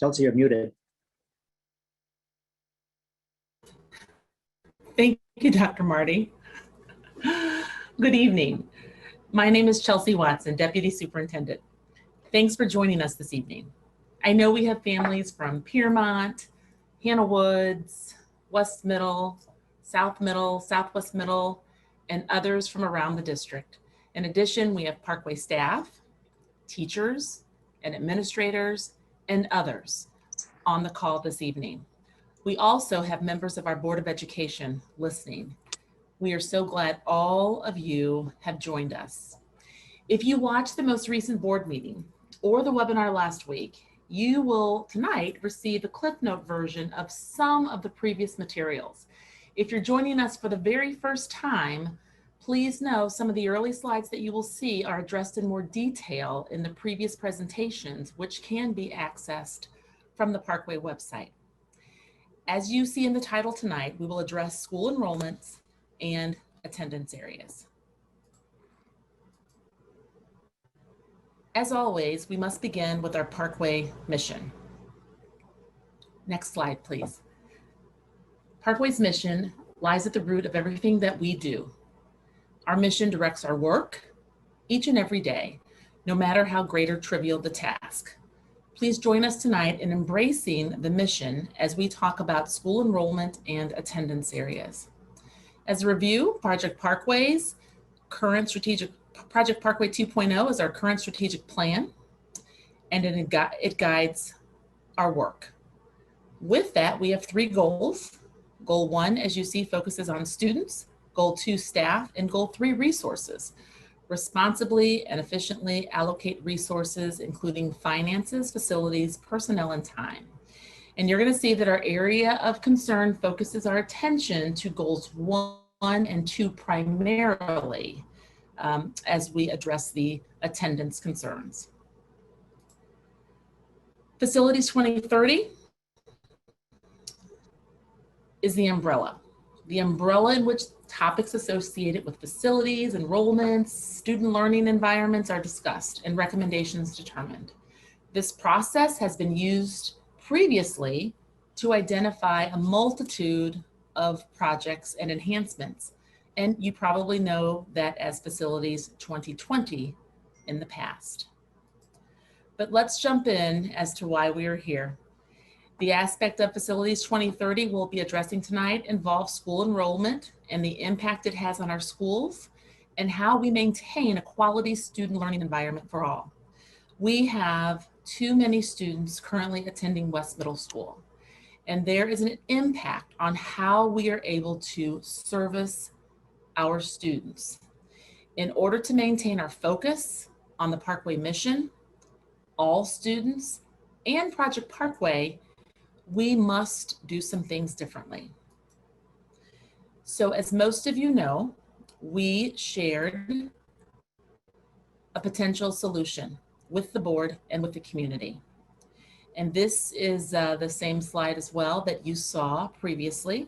Chelsea, you're muted. Thank you, Dr. Marty. Good evening. My name is Chelsea Watson, Deputy Superintendent. Thanks for joining us this evening. I know we have families from Piermont, Hannah Woods, West Middle, South Middle, Southwest Middle, and others from around the district. In addition, we have Parkway staff, teachers, and administrators, and others on the call this evening. We also have members of our Board of Education listening. We are so glad all of you have joined us. If you watched the most recent board meeting or the webinar last week, you will tonight receive a Cliff Note version of some of the previous materials. If you're joining us for the very first time, please know some of the early slides that you will see are addressed in more detail in the previous presentations, which can be accessed from the Parkway website. As you see in the title tonight, we will address school enrollments and attendance areas. As always, we must begin with our Parkway mission. Next slide, please. Parkway's mission lies at the root of everything that we do. Our mission directs our work each and every day, no matter how great or trivial the task. Please join us tonight in embracing the mission as we talk about school enrollment and attendance areas. As a review, Project Parkway 2.0 is our current strategic plan, and it guides our work. With that, we have 3 goals. Goal 1, as you see, focuses on students. Goal 2, staff, and Goal 3, resources. Responsibly and efficiently allocate resources, including finances, facilities, personnel, and time. And you're going to see that our area of concern focuses our attention to goals 1 and 2 primarily as we address the attendance concerns. Facilities 2030 is the umbrella in which topics associated with facilities, enrollments, student learning environments are discussed and recommendations determined. This process has been used previously to identify a multitude of projects and enhancements, and you probably know that as Facilities 2020 in the past. But let's jump in as to why we are here. The aspect of Facilities 2030 we'll be addressing tonight involves school enrollment and the impact it has on our schools and how we maintain a quality student learning environment for all. We have too many students currently attending West Middle School, and there is an impact on how we are able to service our students. In order to maintain our focus on the Parkway mission, all students, and Project Parkway, we must do some things differently. So as most of you know, we shared a potential solution with the board and with the community. And this is the same slide as well that you saw previously.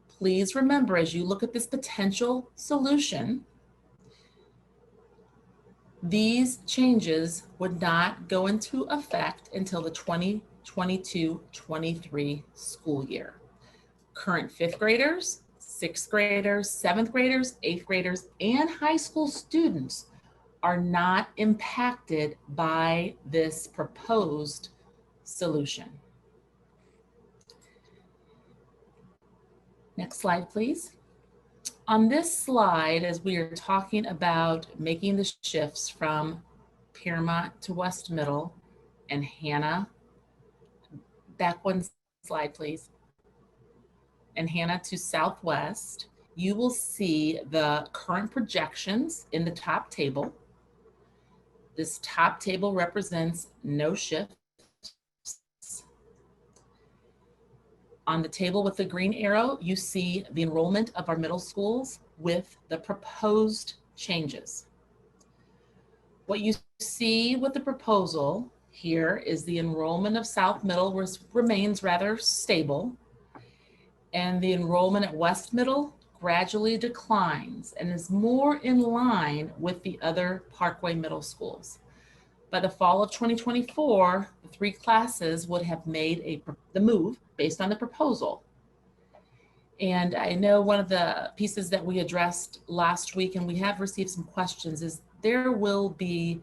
Please remember, as you look at this potential solution, these changes would not go into effect until the 2022-23 school year. Current 5th graders, 6th graders, 7th graders, 8th graders, and high school students are not impacted by this proposed solution. Next slide, please. On this slide, as we are talking about making the shifts from Piermont to West Middle and Hannah, back one slide, please. and Hannah to Southwest, you will see the current projections in the top table. This top table represents no shifts. On the table with the green arrow, you see the enrollment of our middle schools with the proposed changes. What you see with the proposal here is the enrollment of South Middle remains rather stable, and the enrollment at West Middle gradually declines and is more in line with the other Parkway middle schools. By the fall of 2024, the 3 classes would have made the move based on the proposal. And I know one of the pieces that we addressed last week, and we have received some questions, is there will be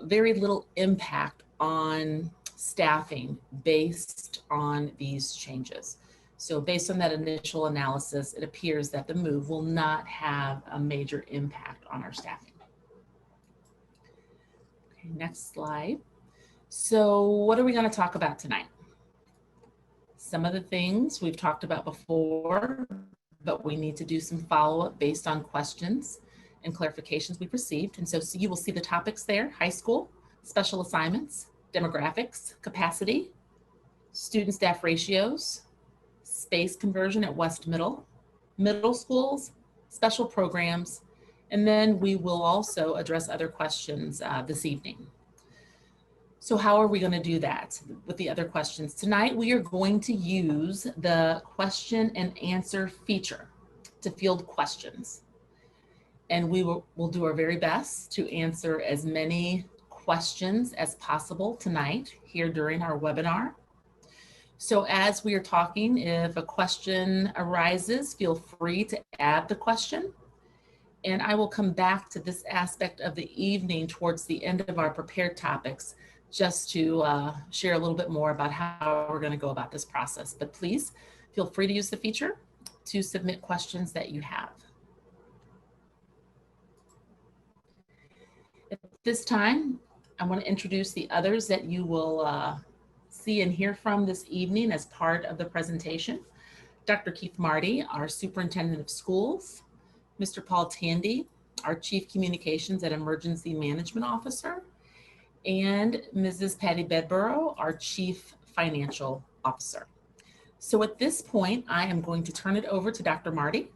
very little impact on staffing based on these changes. So based on that initial analysis, it appears that the move will not have a major impact on our staffing. Okay, next slide. So what are we going to talk about tonight? Some of the things we've talked about before, but we need to do some follow-up based on questions and clarifications we've received. And so you will see the topics there: high school, special assignments, demographics, capacity, student staff ratios, space conversion at West Middle, middle schools, special programs, and then we will also address other questions this evening. So how are we going to do that with the other questions? Tonight, we are going to use the question and answer feature to field questions. And we'll do our very best to answer as many questions as possible tonight here during our webinar. So as we are talking, if a question arises, feel free to add the question. And I will come back to this aspect of the evening towards the end of our prepared topics, just to share a little bit more about how we're going to go about this process. But please feel free to use the feature to submit questions that you have. At this time, I want to introduce the others that you will see and hear from this evening as part of the presentation. Dr. Keith Marty, our Superintendent of Schools, Mr. Paul Tandy, our Chief Communications and Emergency Management Officer, and Mrs. Patty Bedborough, our Chief Financial Officer. So at this point, I am going to turn it over to Dr. Marty,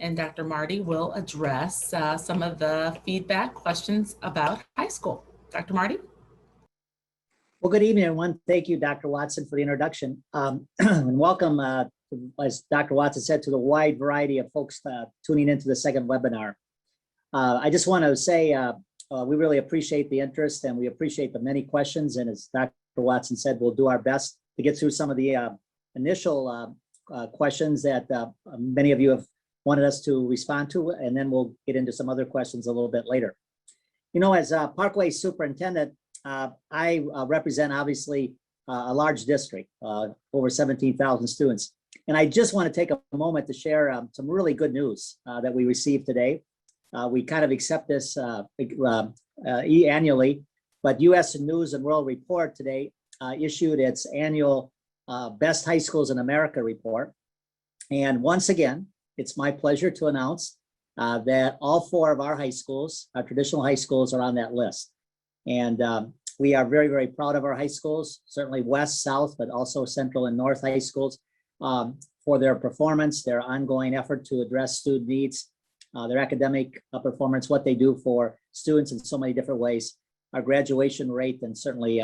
and Dr. Marty will address some of the feedback questions about high school. Dr. Marty? Well, good evening, everyone. Thank you, Dr. Watson, for the introduction. And welcome, as Dr. Watson said, to the wide variety of folks tuning into the second webinar. I just want to say we really appreciate the interest, and we appreciate the many questions. And as Dr. Watson said, we'll do our best to get through some of the initial questions that many of you have wanted us to respond to, and then we'll get into some other questions a little bit later. You know, as Parkway Superintendent, I represent obviously a large district, over 17,000 students. And I just want to take a moment to share some really good news that we received today. We kind of accept this annually, but U.S. News and World Report today issued its annual Best High Schools in America report. And once again, it's my pleasure to announce that all 4 of our high schools, our traditional high schools, are on that list. And we are very, very proud of our high schools, certainly West, South, but also Central and North high schools, for their performance, their ongoing effort to address student needs, their academic performance, what they do for students in so many different ways, our graduation rate, and certainly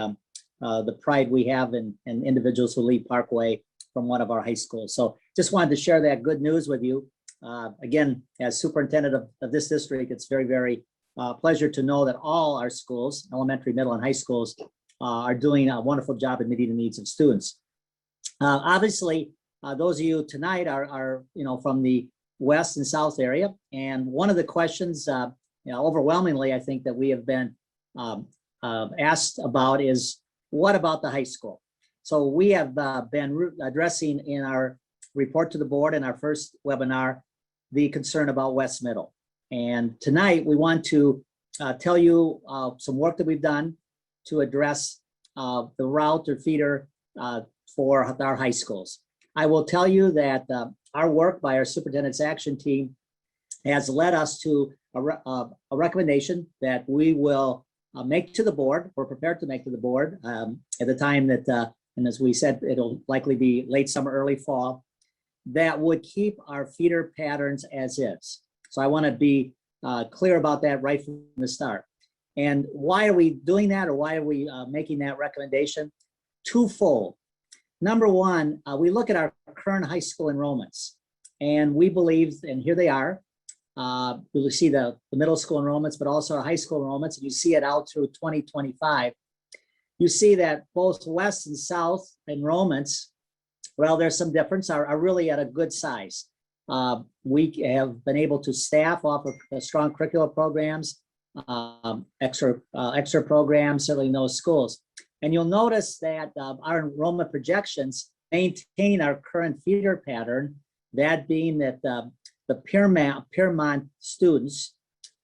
the pride we have in individuals who leave Parkway from one of our high schools. So just wanted to share that good news with you. Again, as superintendent of this district, it's very, very pleasure to know that all our schools, elementary, middle, and high schools, are doing a wonderful job in meeting the needs of students. Obviously, those of you tonight are from the West and South area, and one of the questions, overwhelmingly, I think that we have been asked about is, what about the high school? So we have been addressing in our report to the board in our first webinar the concern about West Middle. And tonight we want to tell you some work that we've done to address the route or feeder for our high schools. I will tell you that our work by our superintendent's action team has led us to a recommendation that we will make to the board. We're prepared to make to the board at the time that, and as we said, it'll likely be late summer, early fall, that would keep our feeder patterns as is. So I want to be clear about that right from the start. And why are we doing that, or why are we making that recommendation? Twofold. Number one, we look at our current high school enrollments, and we believe, and here they are, you'll see the middle school enrollments, but also our high school enrollments, and you see it out through 2025. You see that both West and South enrollments, well, there's some difference, are really at a good size. We have been able to staff off of strong curricular programs, extra programs, certainly in those schools. And you'll notice that our enrollment projections maintain our current feeder pattern, that being that the Piermont students,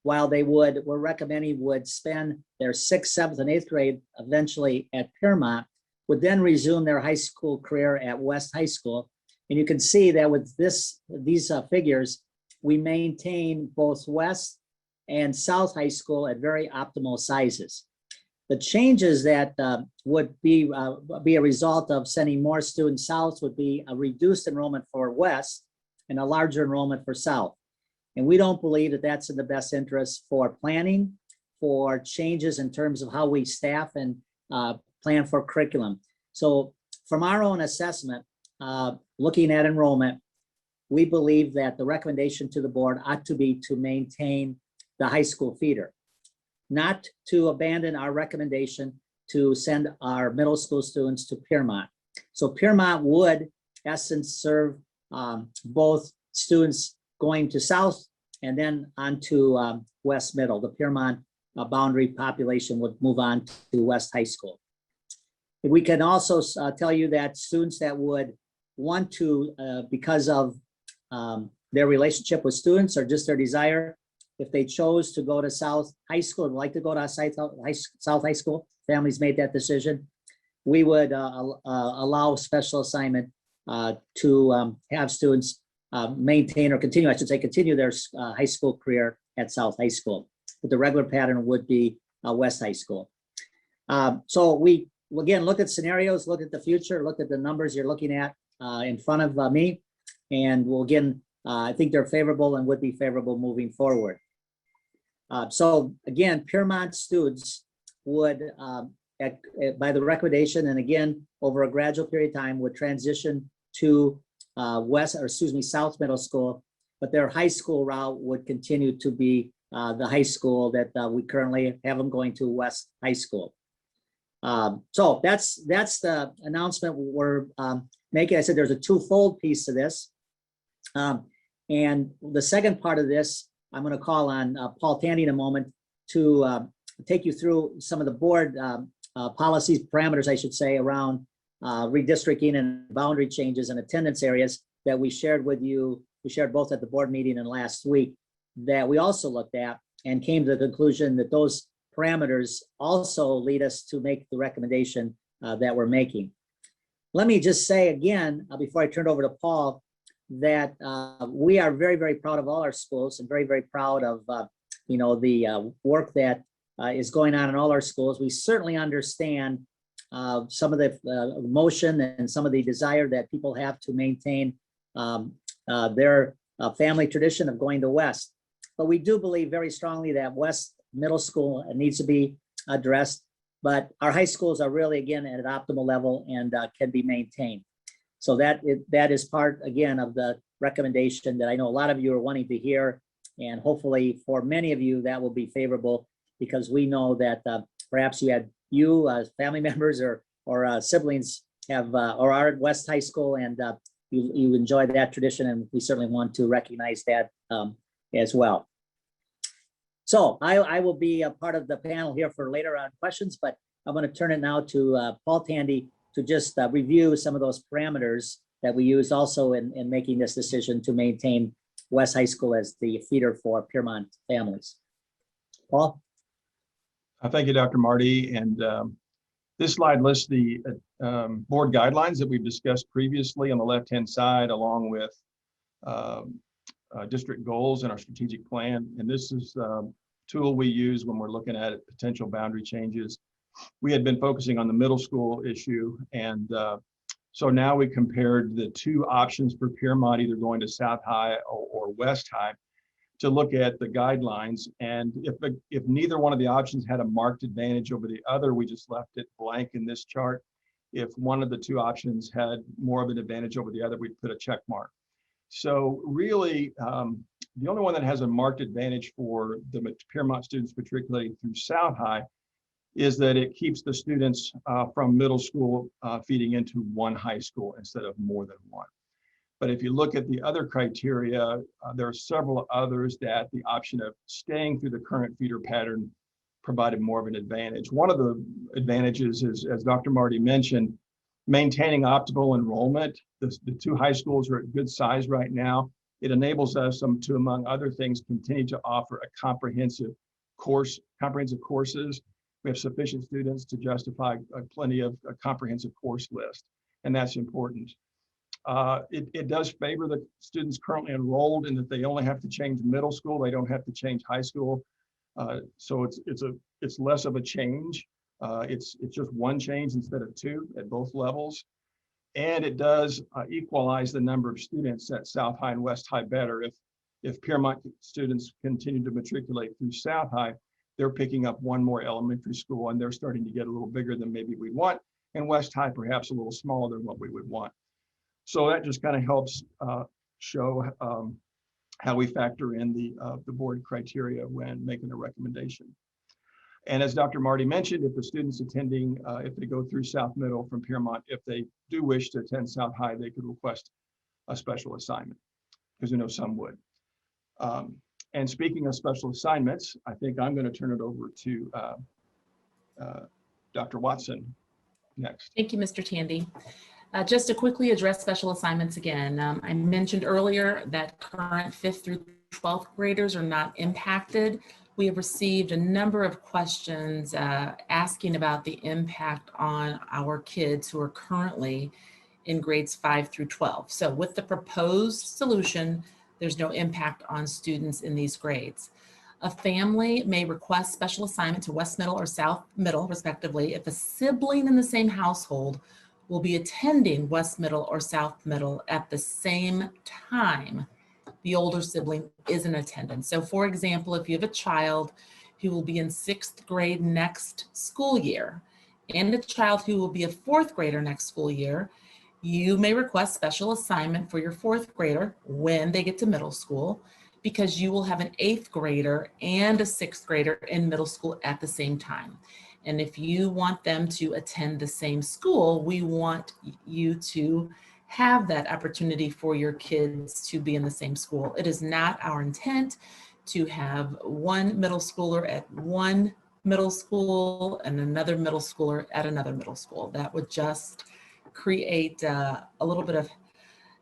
while we're recommending would spend their 6th, 7th, and 8th grade eventually at Piermont, would then resume their high school career at West High School. And you can see that with these figures, we maintain both West and South High School at very optimal sizes. The changes that would be a result of sending more students south would be a reduced enrollment for West and a larger enrollment for South. And we don't believe that that's in the best interest for planning, for changes in terms of how we staff and plan for curriculum. So from our own assessment, looking at enrollment, we believe that the recommendation to the board ought to be to maintain the high school feeder, not to abandon our recommendation to send our middle school students to Piermont. So Piermont would, in essence, serve both students going to South and then on to West Middle. The Piermont boundary population would move on to West High School. We can also tell you that students that would want to, because of their relationship with students or just their desire, if they chose to go to South High School and like to go to South High School, families made that decision, we would allow special assignment to have students maintain or continue, I should say, continue their high school career at South High School. But the regular pattern would be West High School. So we, again, look at scenarios, look at the future, look at the numbers you're looking at in front of me. And we'll, again, I think they're favorable and would be favorable moving forward. So again, Piermont students would, by the recommendation, and again, over a gradual period of time, would transition to South Middle School, but their high school route would continue to be the high school that we currently have them going to, West High School. So that's the announcement we're making. I said there's a twofold piece to this. And the second part of this, I'm going to call on Paul Tandy in a moment to take you through some of the board policies, parameters, I should say, around redistricting and boundary changes and attendance areas that we shared with you. We shared both at the board meeting and last week, that we also looked at and came to the conclusion that those parameters also lead us to make the recommendation that we're making. Let me just say again, before I turn it over to Paul, that we are very, very proud of all our schools and very, very proud of the work that is going on in all our schools. We certainly understand some of the emotion and some of the desire that people have to maintain their family tradition of going to West. But we do believe very strongly that West Middle School needs to be addressed, but our high schools are really, again, at an optimal level and can be maintained. So that is part, again, of the recommendation that I know a lot of you are wanting to hear. And hopefully for many of you, that will be favorable, because we know that perhaps you as family members or siblings have or are at West High School, and you enjoy that tradition, and we certainly want to recognize that as well. So I will be a part of the panel here for later on questions, but I'm going to turn it now to Paul Tandy to just review some of those parameters that we used also in making this decision to maintain West High School as the feeder for Piermont families. Paul? Thank you, Dr. Marty. And This slide lists the board guidelines that we've discussed previously on the left-hand side, along with district goals and our strategic plan. And this is a tool we use when we're looking at potential boundary changes. We had been focusing on the middle school issue, and so now we compared the two options for Piermont, either going to South High or West High, to look at the guidelines. And if neither one of the options had a marked advantage over the other, we just left it blank in this chart. If one of the two options had more of an advantage over the other, we'd put a check mark. So really, the only one that has a marked advantage for the Piermont students matriculating through South High is that it keeps the students from middle school feeding into one high school instead of more than one. But if you look at the other criteria, there are several others that the option of staying through the current feeder pattern provided more of an advantage. One of the advantages is, as Dr. Marty mentioned, maintaining optimal enrollment. The two high schools are at good size right now. It enables us to, among other things, continue to offer a comprehensive courses. We have sufficient students to justify plenty of a comprehensive course list, and that's important. It does favor the students currently enrolled in that they only have to change middle school. They don't have to change high school. So it's less of a change. It's just one change instead of two at both levels. And it does equalize the number of students at South High and West High better. If Piermont students continue to matriculate through South High, they're picking up one more elementary school, and they're starting to get a little bigger than maybe we want. And West High perhaps a little smaller than what we would want. So that just kind of helps show how we factor in the board criteria when making a recommendation. And as Dr. Marty mentioned, if the students attending, if they go through South Middle from Piermont, if they do wish to attend South High, they could request a special assignment, because we know some would. And speaking of special assignments, I think I'm going to turn it over to Dr. Watson next. Thank you, Mr. Tandy. Just to quickly address special assignments again, I mentioned earlier that current 5th through 12th graders are not impacted. We have received a number of questions asking about the impact on our kids who are currently in grades 5 through 12. So with the proposed solution, there's no impact on students in these grades. A family may request special assignment to West Middle or South Middle, respectively, if a sibling in the same household will be attending West Middle or South Middle at the same time the older sibling is in attendance. So for example, if you have a child who will be in 6th grade next school year and a child who will be a 4th grader next school year, you may request special assignment for your 4th grader when they get to middle school, because you will have an 8th grader and a 6th grader in middle school at the same time. And if you want them to attend the same school, we want you to have that opportunity for your kids to be in the same school. It is not our intent to have one middle schooler at one middle school and another middle schooler at another middle school. That would just create a little bit of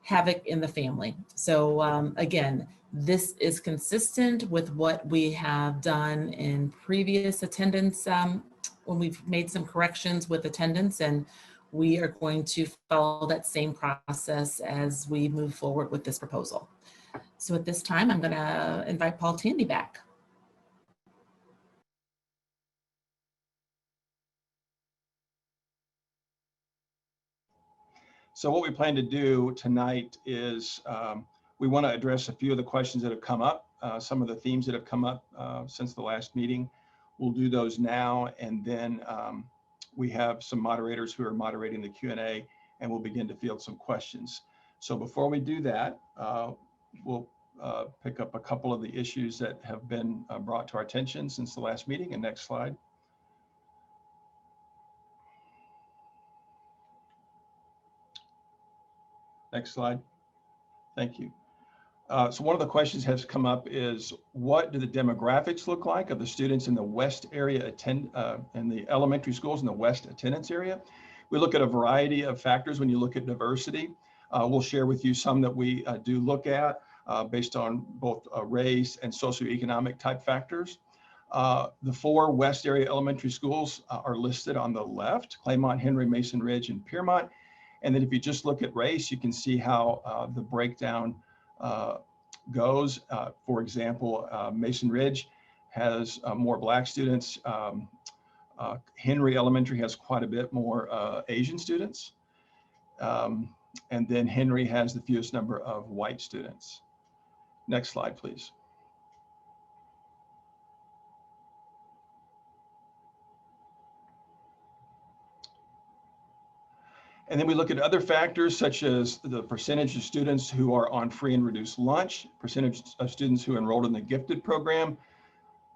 havoc in the family. So again, this is consistent with what we have done in previous attendance when we've made some corrections with attendance, and we are going to follow that same process as we move forward with this proposal. So at this time, I'm going to invite Paul Tandy back. So what we plan to do tonight is we want to address a few of the questions that have come up, some of the themes that have come up since the last meeting. We'll do those now, and then we have some moderators who are moderating the Q&A, and we'll begin to field some questions. So before we do that, we'll pick up a couple of the issues that have been brought to our attention since the last meeting. And next slide. Next slide. Thank you. So one of the questions has come up is, what do the demographics look like of the students in the West area in the elementary schools in the West attendance area? We look at a variety of factors when you look at diversity. We'll share with you some that we do look at based on both race and socioeconomic type factors. The 4 West area elementary schools are listed on the left: Claymont, Henry, Mason Ridge, and Piermont. And then if you just look at race, you can see how the breakdown goes. For example, Mason Ridge has more Black students. Henry Elementary has quite a bit more Asian students. And then Henry has the fewest number of white students. Next slide, please. And then we look at other factors such as the percentage of students who are on free and reduced lunch, percentage of students who enrolled in the gifted program,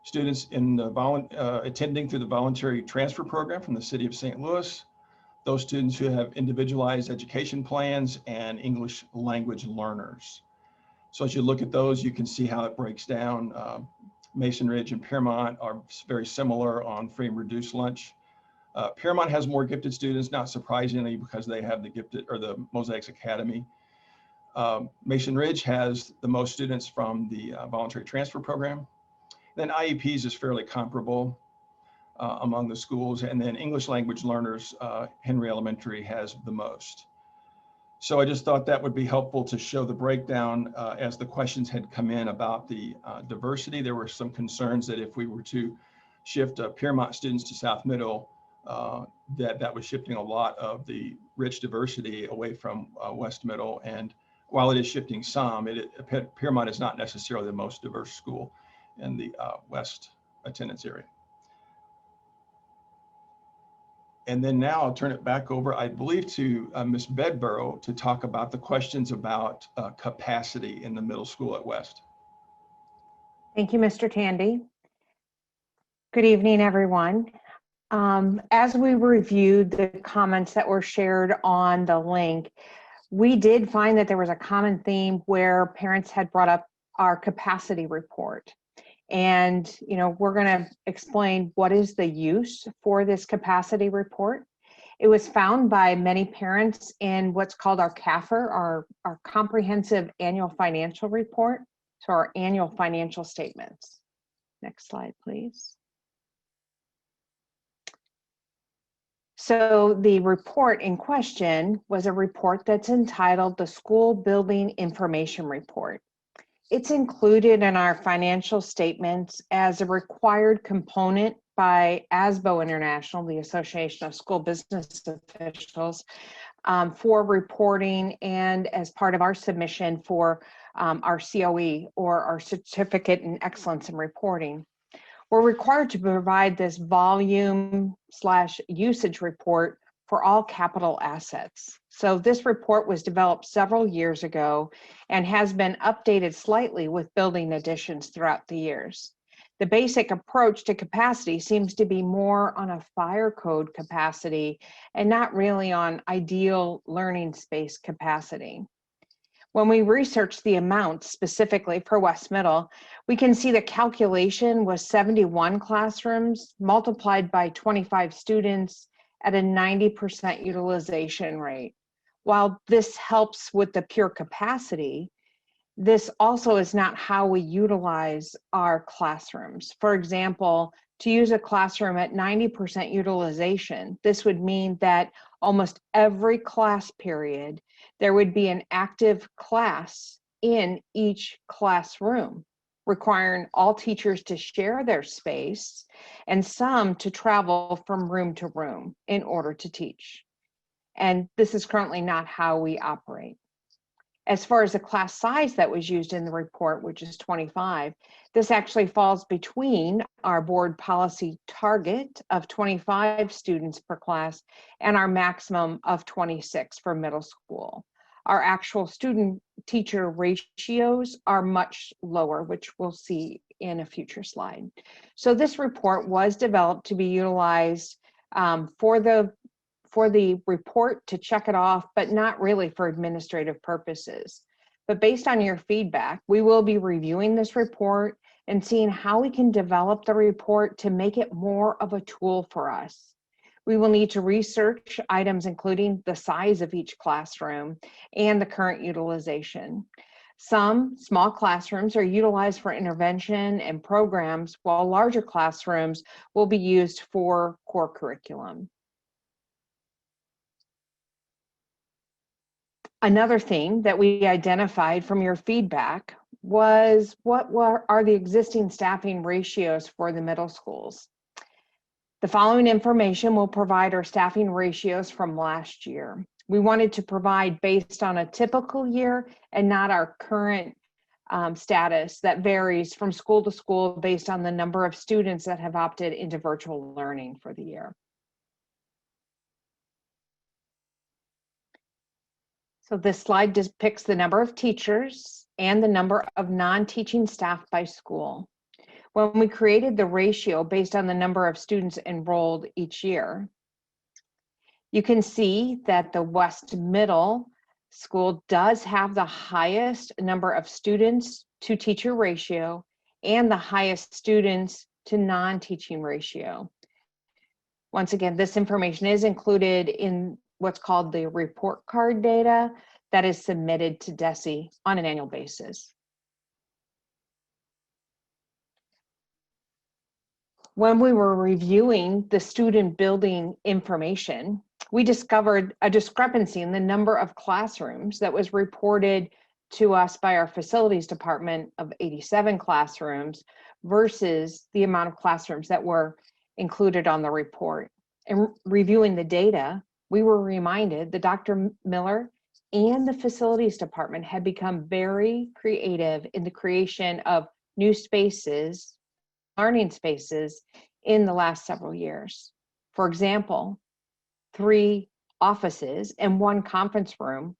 students in the attending through the voluntary transfer program from the city of St. Louis, those students who have individualized education plans, and English language learners. So as you look at those, you can see how it breaks down. Mason Ridge and Piermont are very similar on free and reduced lunch. Piermont has more gifted students, not surprisingly, because they have the gifted or the Mosaics Academy. Mason Ridge has the most students from the voluntary transfer program. Then IEPs is fairly comparable among the schools. And then English language learners, Henry Elementary has the most. So I just thought that would be helpful to show the breakdown as the questions had come in about the diversity. There were some concerns that if we were to shift Piermont students to South Middle, that was shifting a lot of the rich diversity away from West Middle. And while it is shifting some, Piermont is not necessarily the most diverse school in the West attendance area. And then now I'll turn it back over, I believe, to Ms. Bedborough to talk about the questions about capacity in the middle school at West. Thank you, Mr. Tandy. Good evening, everyone. As we reviewed the comments that were shared on the link, we did find that there was a common theme where parents had brought up our capacity report. And, we're going to explain what is the use for this capacity report. It was found by many parents in what's called our CAFR, our Comprehensive Annual Financial Report, so our annual financial statements. Next slide, please. So the report in question was a report that's entitled the School Building Information Report. It's included in our financial statements as a required component by ASBO International, the Association of School Business Officials, for reporting, and as part of our submission for our COE, or our Certificate in Excellence in Reporting. We're required to provide this volume/usage report for all capital assets. So this report was developed several years ago and has been updated slightly with building additions throughout the years. The basic approach to capacity seems to be more on a fire code capacity and not really on ideal learning space capacity. When we researched the amounts specifically for West Middle, we can see the calculation was 71 classrooms multiplied by 25 students at a 90% utilization rate. While this helps with the pure capacity, this also is not how we utilize our classrooms. For example, to use a classroom at 90% utilization, this would mean that almost every class period, there would be an active class in each classroom, requiring all teachers to share their space and some to travel from room to room in order to teach. And this is currently not how we operate. As far as the class size that was used in the report, which is 25, this actually falls between our board policy target of 25 students per class and our maximum of 26 for middle school. Our actual student-teacher ratios are much lower, which we'll see in a future slide. So this report was developed to be utilized for the report to check it off, but not really for administrative purposes. But based on your feedback, we will be reviewing this report and seeing how we can develop the report to make it more of a tool for us. We will need to research items including the size of each classroom and the current utilization. Some small classrooms are utilized for intervention and programs, while larger classrooms will be used for core curriculum. Another thing that we identified from your feedback was are the existing staffing ratios for the middle schools. The following information will provide our staffing ratios from last year. We wanted to provide based on a typical year and not our current status that varies from school to school based on the number of students that have opted into virtual learning for the year. So this slide depicts the number of teachers and the number of non-teaching staff by school. When we created the ratio based on the number of students enrolled each year, you can see that the West Middle School does have the highest number of students to teacher ratio and the highest students to non-teaching ratio. Once again, this information is included in what's called the report card data that is submitted to DESE on an annual basis. When we were reviewing the student building information, we discovered a discrepancy in the number of classrooms that was reported to us by our facilities department of 87 classrooms versus the amount of classrooms that were included on the report. And reviewing the data, we were reminded that Dr. Miller and the facilities department had become very creative in the creation of new spaces, learning spaces in the last several years. For example, 3 offices and 1 conference room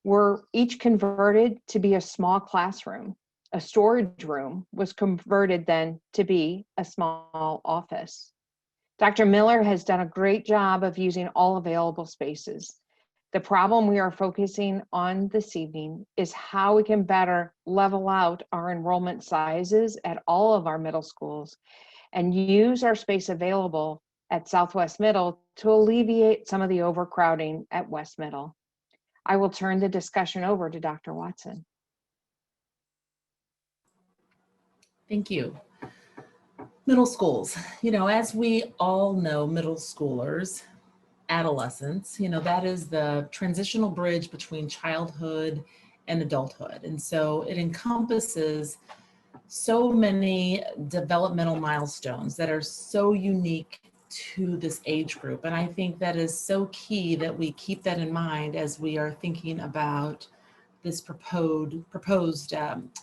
were each converted to be a small classroom. A storage room was converted then to be a small office. Dr. Miller has done a great job of using all available spaces. The problem we are focusing on this evening is how we can better level out our enrollment sizes at all of our middle schools and use our space available at Southwest Middle to alleviate some of the overcrowding at West Middle. I will turn the discussion over to Dr. Watson. Thank you. Middle schools, as we all know, middle schoolers, adolescents, that is the transitional bridge between childhood and adulthood. And so it encompasses so many developmental milestones that are so unique to this age group. And I think that is so key that we keep that in mind as we are thinking about this proposed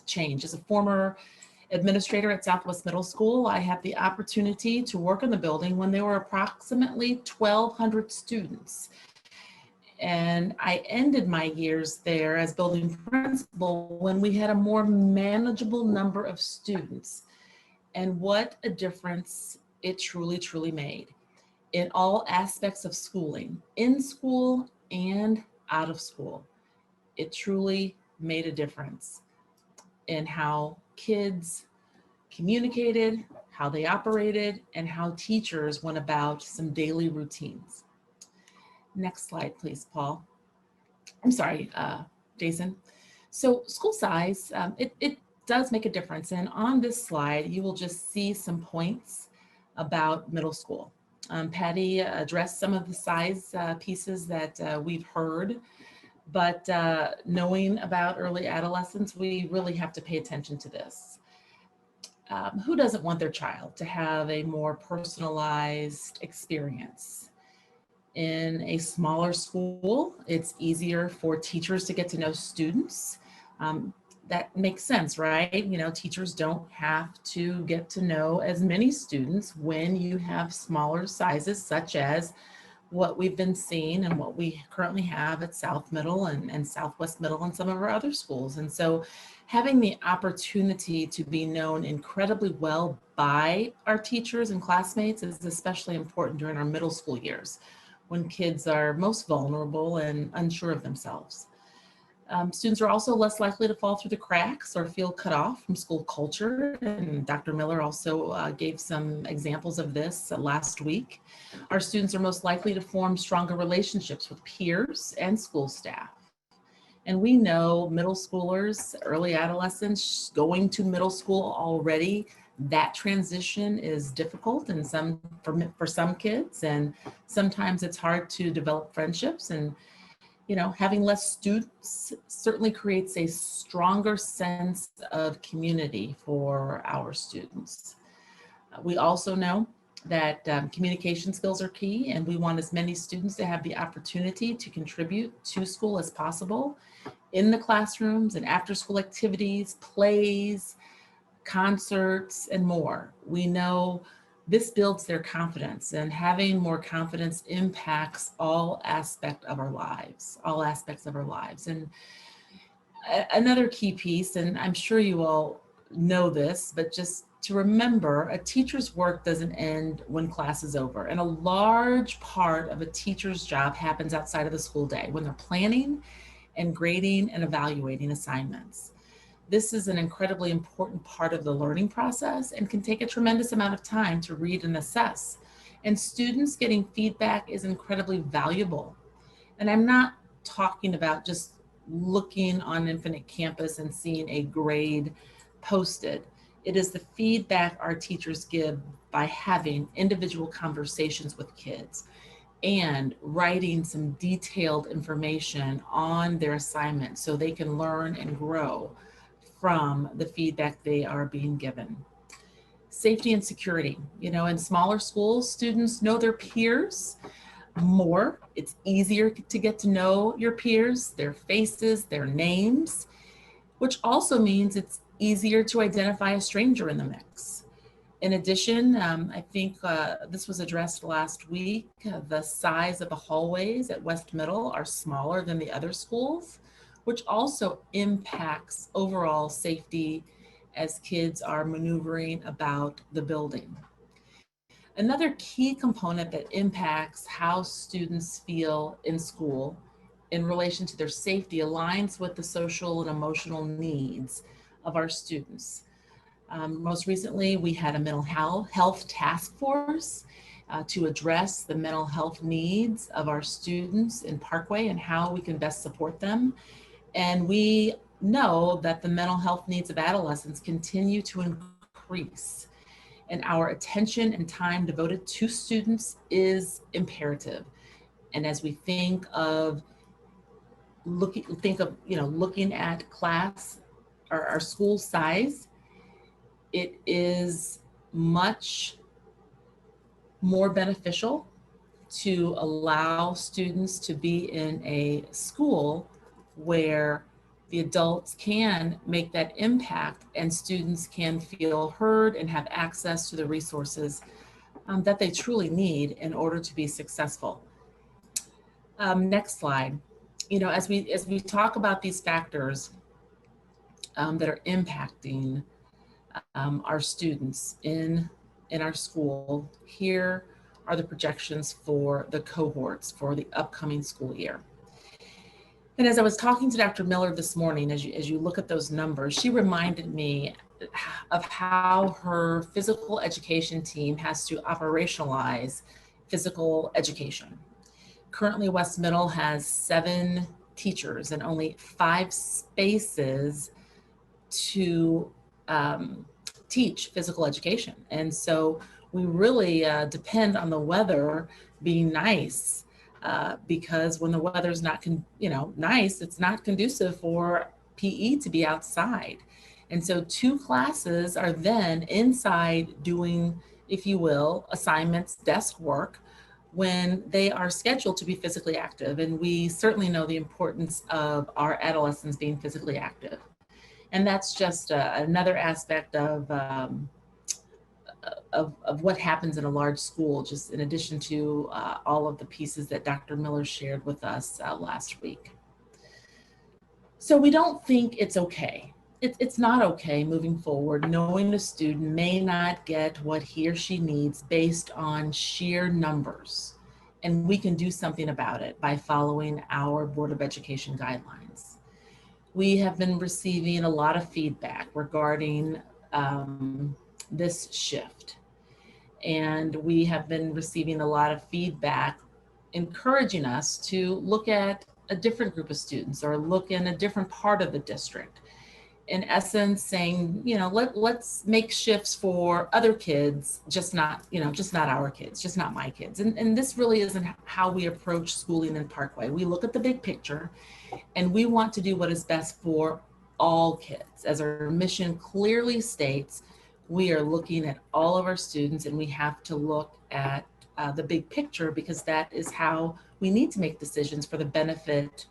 change. As a former administrator at Southwest Middle School, I had the opportunity to work in the building when there were approximately 1,200 students. And I ended my years there as building principal when we had a more manageable number of students. And what a difference it truly, truly made in all aspects of schooling, in school and out of school. It truly made a difference in how kids communicated, how they operated, and how teachers went about some daily routines. Next slide, please, Paul. I'm sorry, Jason. So school size, it does make a difference. And on this slide, you will just see some points about middle school. Patty addressed some of the size pieces that we've heard, but knowing about early adolescence, we really have to pay attention to this. Who doesn't want their child to have a more personalized experience? In a smaller school, it's easier for teachers to get to know students. That makes sense, right? Teachers don't have to get to know as many students when you have smaller sizes, such as what we've been seeing and what we currently have at South Middle and Southwest Middle and some of our other schools. And so having the opportunity to be known incredibly well by our teachers and classmates is especially important during our middle school years, when kids are most vulnerable and unsure of themselves. Students are also less likely to fall through the cracks or feel cut off from school culture. And Dr. Miller also gave some examples of this last week. Our students are most likely to form stronger relationships with peers and school staff. And we know middle schoolers, early adolescents going to middle school already, that transition is difficult and for some kids, and sometimes it's hard to develop friendships. And having less students certainly creates a stronger sense of community for our students. We also know that communication skills are key, and we want as many students to have the opportunity to contribute to school as possible in the classrooms and after school activities, plays, concerts, and more. We know this builds their confidence, and having more confidence impacts all aspects of our lives. And another key piece, and I'm sure you all know this, but just to remember, a teacher's work doesn't end when class is over. And a large part of a teacher's job happens outside of the school day when they're planning and grading and evaluating assignments. This is an incredibly important part of the learning process and can take a tremendous amount of time to read and assess. And students getting feedback is incredibly valuable. And I'm not talking about just looking on Infinite Campus and seeing a grade posted. It is the feedback our teachers give by having individual conversations with kids and writing some detailed information on their assignment so they can learn and grow from the feedback they are being given. Safety and security. In smaller schools, students know their peers more. It's easier to get to know your peers, their faces, their names, which also means it's easier to identify a stranger in the mix. In addition, I think this was addressed last week, the size of the hallways at West Middle are smaller than the other schools, which also impacts overall safety as kids are maneuvering about the building. Another key component that impacts how students feel in school in relation to their safety aligns with the social and emotional needs of our students. Most recently, we had a mental health task force to address the mental health needs of our students in Parkway and how we can best support them. And we know that the mental health needs of adolescents continue to increase, and our attention and time devoted to students is imperative. And as we think of looking at class or our school size, it is much more beneficial to allow students to be in a school where the adults can make that impact and students can feel heard and have access to the resources that they truly need in order to be successful. Next slide. As we talk about these factors that are impacting our students in our school, here are the projections for the cohorts for the upcoming school year. And as I was talking to Dr. Miller this morning, as you look at those numbers, she reminded me of how her physical education team has to operationalize physical education. Currently, West Middle has 7 teachers and only 5 spaces to teach physical education. And so we really depend on the weather being nice because when the weather's not nice, it's not conducive for PE to be outside. And so 2 classes are then inside doing, if you will, assignments, desk work, when they are scheduled to be physically active. And we certainly know the importance of our adolescents being physically active. And that's just another aspect of what happens in a large school, just in addition to all of the pieces that Dr. Miller shared with us last week. So we don't think it's okay. It's not okay moving forward, knowing a student may not get what he or she needs based on sheer numbers. And we can do something about it by following our Board of Education guidelines. We have been receiving a lot of feedback regarding this shift. And we have been receiving a lot of feedback encouraging us to look at a different group of students or look in a different part of the district. In essence, saying, let's make shifts for other kids, just not our kids, just not my kids. And this really isn't how we approach schooling in Parkway. We look at the big picture and we want to do what is best for all kids. As our mission clearly states, we are looking at all of our students and we have to look at the big picture, because that is how we need to make decisions for the benefit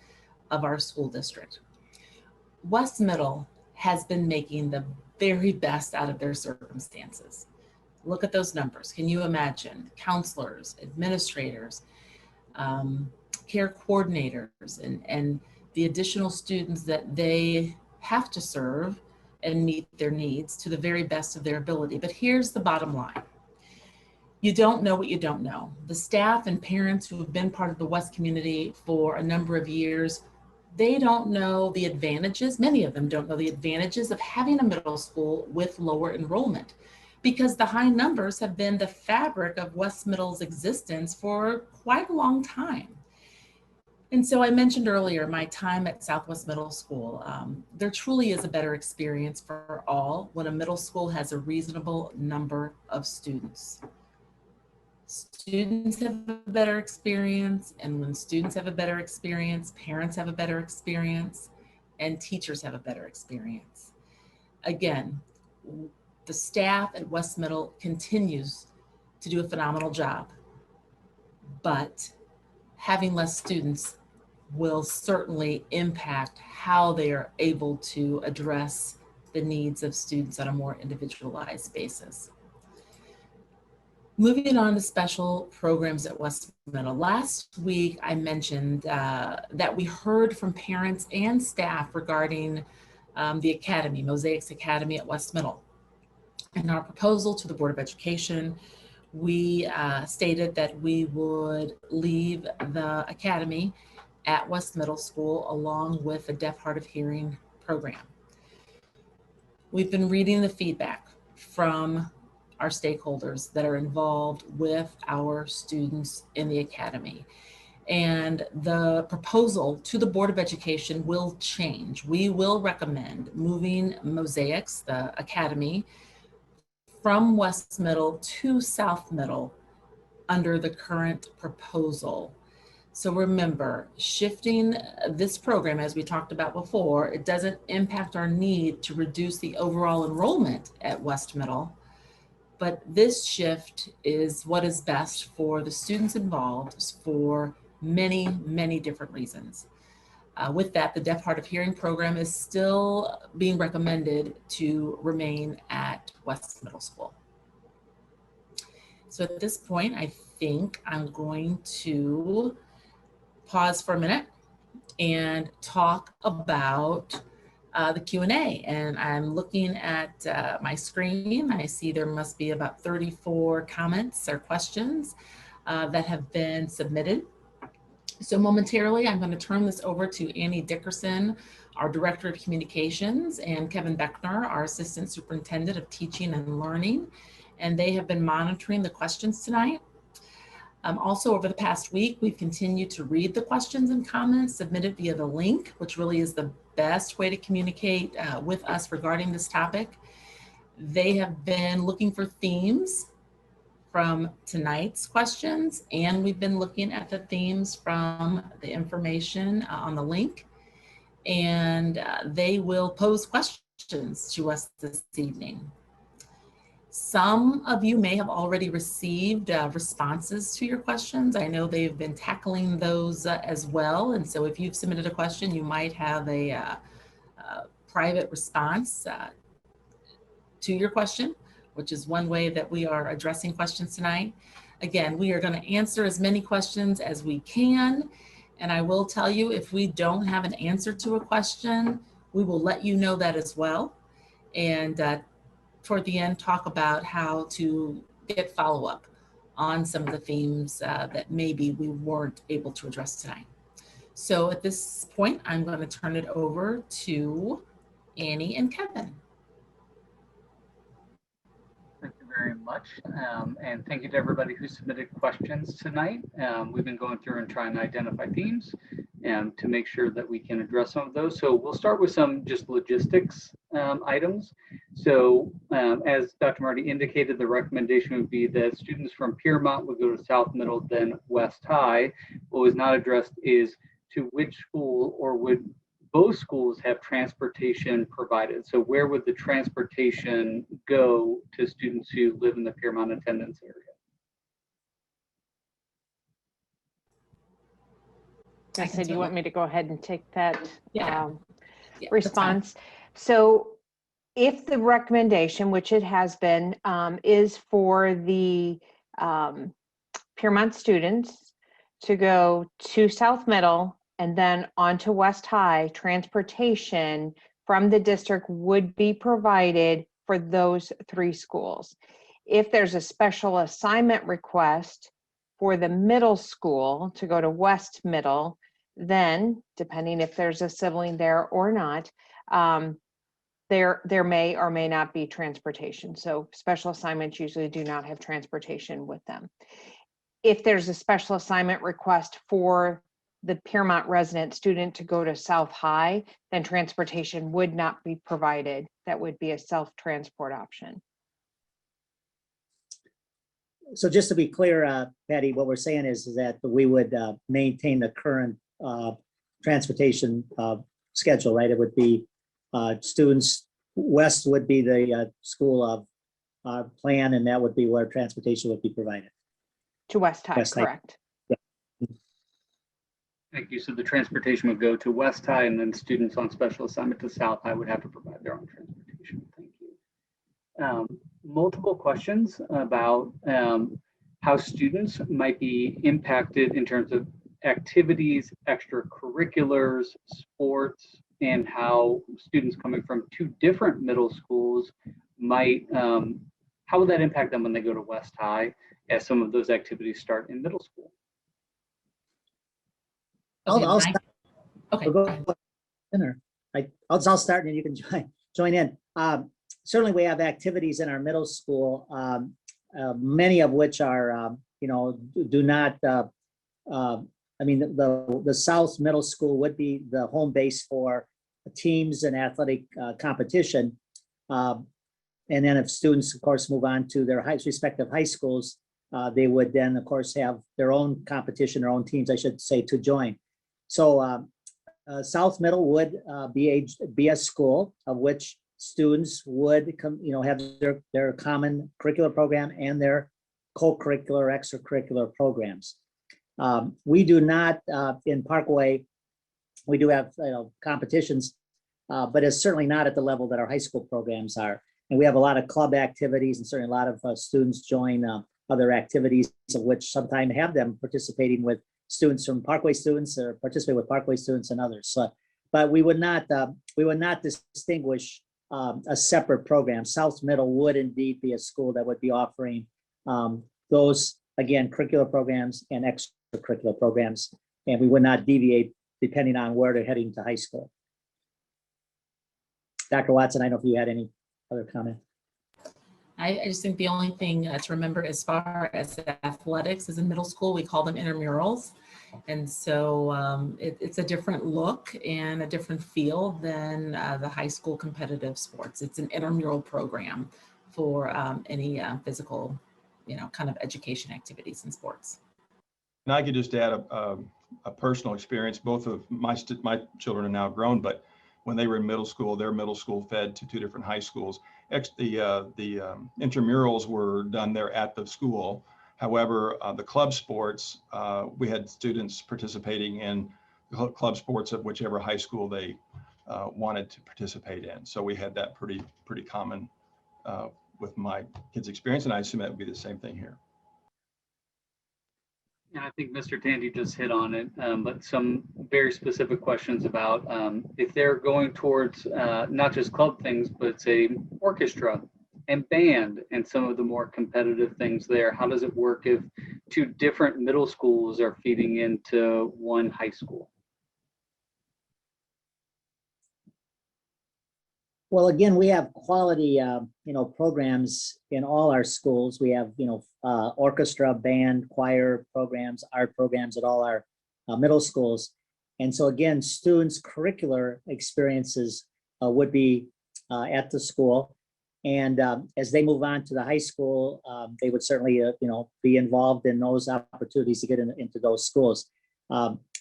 of our school district. West Middle has been making the very best out of their circumstances. Look at those numbers. Can you imagine counselors, administrators, care coordinators, and the additional students that they have to serve and meet their needs to the very best of their ability? But here's the bottom line. You don't know what you don't know. The staff and parents who have been part of the West community for a number of years, they don't know the advantages, many of them don't know the advantages of having a middle school with lower enrollment, because the high numbers have been the fabric of West Middle's existence for quite a long time. And so I mentioned earlier my time at Southwest Middle School. There truly is a better experience for all when a middle school has a reasonable number of students. Students have a better experience, and when students have a better experience, parents have a better experience, and teachers have a better experience. Again, the staff at West Middle continues to do a phenomenal job, but having less students will certainly impact how they are able to address the needs of students on a more individualized basis. Moving on to special programs at West Middle. Last week, I mentioned that we heard from parents and staff regarding the Academy, Mosaics Academy at West Middle. In our proposal to the Board of Education, we stated that we would leave the Academy at West Middle School along with the Deaf, Hard of Hearing program. We've been reading the feedback from our stakeholders that are involved with our students in the Academy. And the proposal to the Board of Education will change. We will recommend moving Mosaics, the Academy, from West Middle to South Middle under the current proposal. So remember, shifting this program, as we talked about before, it doesn't impact our need to reduce the overall enrollment at West Middle. But this shift is what is best for the students involved for many, many different reasons. With that, the Deaf, Hard of Hearing program is still being recommended to remain at West Middle School. So at this point, I think I'm going to pause for a minute and talk about the Q&A. And I'm looking at my screen. I see there must be about 34 comments or questions that have been submitted. So momentarily, I'm going to turn this over to Annie Dickerson, our Director of Communications, and Kevin Beckner, our Assistant Superintendent of Teaching and Learning. And they have been monitoring the questions tonight. Also, over the past week, we've continued to read the questions and comments submitted via the link, which really is the best way to communicate with us regarding this topic. They have been looking for themes from tonight's questions, and we've been looking at the themes from the information on the link, and they will pose questions to us this evening. Some of you may have already received responses to your questions. I know they've been tackling those as well. And so if you've submitted a question, you might have a private response to your question, which is one way that we are addressing questions tonight. Again, we are going to answer as many questions as we can. And I will tell you, if we don't have an answer to a question, we will let you know that as well. And toward the end, talk about how to get follow-up on some of the themes that maybe we weren't able to address tonight. So at this point, I'm going to turn it over to Annie and Kevin. Thank you very much. And thank you to everybody who submitted questions tonight. We've been going through and trying to identify themes to make sure that we can address some of those. So we'll start with some just logistics items. So as Dr. Marty indicated, the recommendation would be that students from Piermont would go to South Middle, then West High. What was not addressed is to which school, or would both schools have transportation provided? So where would the transportation go to students who live in the Piermont attendance area? I said, you want me to go ahead and take that Yeah, that's fine. response? So if the recommendation, which it has been, is for the Piermont students to go to South Middle and then on to West High, transportation from the district would be provided for those 3 schools. If there's a special assignment request for the middle school to go to West Middle, then depending if there's a sibling there or not, there may or may not be transportation. So special assignments usually do not have transportation with them. If there's a special assignment request for the Piermont resident student to go to South High, then transportation would not be provided. That would be a self-transport option. So just to be clear, Patty, what we're saying is that we would maintain the current transportation schedule, right? It would be students, West would be the school of plan, and that would be where transportation would be provided. To West High, West High. correct. Thank you. So the transportation would go to West High, and then students on special assignment to South High would have to provide their own transportation. Thank you. Multiple questions about how students might be impacted in terms of activities, extracurriculars, sports, and how students coming from 2 different middle schools might, how would that impact them when they go to West High as some of those activities start in middle school? Okay, I'll Mike? start. Okay, We'll go ahead. go dinner. I'll start and you can join in. Certainly we have activities in our middle school, many of which are, do not, I mean, the South Middle School would be the home base for teams and athletic competition. And then if students, of course, move on to their respective high schools, they would then, of course, have their own competition, their own teams, I should say, to join. So South Middle would be a school of which students would have their common curricular program and their co-curricular extracurricular programs. We do not in Parkway, we do have competitions, but it's certainly not at the level that our high school programs are. And we have a lot of club activities, and certainly a lot of students join other activities, of which sometimes have them participating with students from Parkway students, or participate with Parkway students and others. So, but we would not distinguish a separate program. South Middle would indeed be a school that would be offering those, again, curricular programs and extracurricular programs, and we would not deviate depending on where they're heading to high school. Dr. Watson, I don't know if you had any other comment. I just think the only thing to remember as far as athletics is in middle school, we call them intramurals. And so it's a different look and a different feel than the high school competitive sports. It's an intramural program for any physical, kind of education activities and sports. And I could just add a personal experience. Both of my children are now grown, but when they were in middle school, their middle school fed to 2 different high schools. The intramurals were done there at the school. However, the club sports, we had students participating in the club sports of whichever high school they wanted to participate in. So we had that pretty common with my kids' experience, and I assume that would be the same thing here. And I think Mr. Tandy just hit on it, but some very specific questions about if they're going towards not just club things, but say orchestra and band and some of the more competitive things there. How does it work if 2 different middle schools are feeding into one high school? Well, again, we have quality, programs in all our schools. We have, orchestra, band, choir programs, art programs at all our middle schools. And so again, students' curricular experiences would be at the school. And as they move on to the high school, they would certainly, be involved in those opportunities to get into those schools.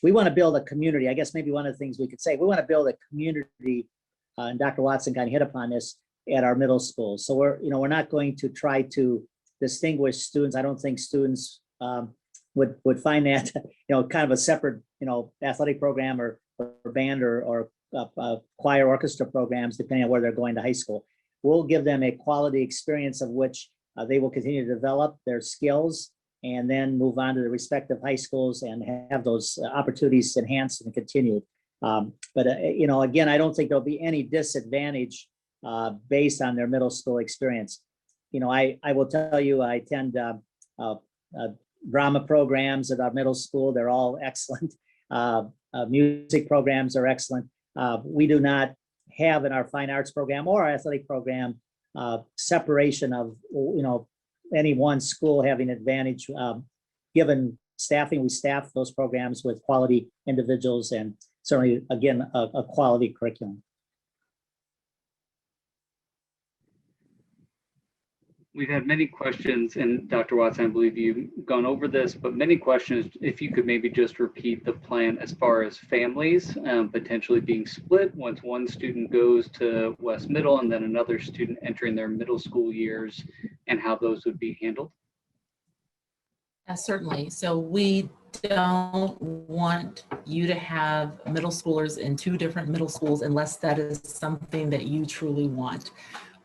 We want to build a community. I guess maybe one of the things we could say, we want to build a community, and Dr. Watson kind of hit upon this, at our middle schools. So we're not going to try to distinguish students. I don't think students would find that, kind of a separate, athletic program or band or choir orchestra programs, depending on where they're going to high school. We'll give them a quality experience of which they will continue to develop their skills and then move on to the respective high schools and have those opportunities enhanced and continued. But again, I don't think there'll be any disadvantage based on their middle school experience. I will tell you, I attend drama programs at our middle school. They're all excellent. Music programs are excellent. We do not have in our fine arts program or our athletic program separation of any one school having advantage. Given staffing, we staff those programs with quality individuals and certainly, again, a quality curriculum. We've had many questions, and Dr. Watson, I believe you've gone over this, but many questions. If you could maybe just repeat the plan as far as families potentially being split once one student goes to West Middle and then another student entering their middle school years, and how those would be handled. Certainly. So we don't want you to have middle schoolers in two different middle schools unless that is something that you truly want.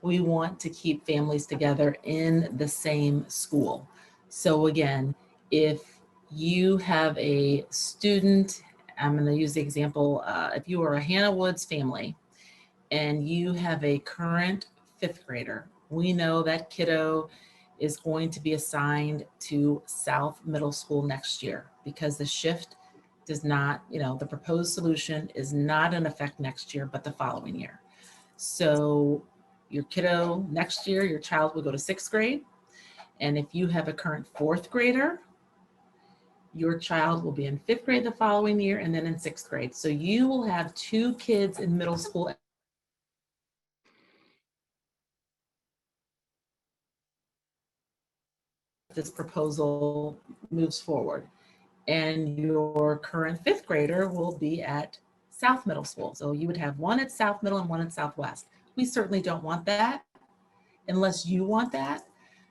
We want to keep families together in the same school. So again, if you have a student, I'm going to use the example, if you are a Hannah Woods family and you have a current 5th grader, we know that kiddo is going to be assigned to South Middle School next year because the shift does not, the proposed solution is not in effect next year, but the following year. So your kiddo next year, your child will go to 6th grade. And if you have a current 4th grader, your child will be in 5th grade the following year and then in 6th grade. So you will have 2 kids in middle school. This proposal moves forward. And your current 5th grader will be at South Middle School. So you would have one at South Middle and one at Southwest. We certainly don't want that unless you want that.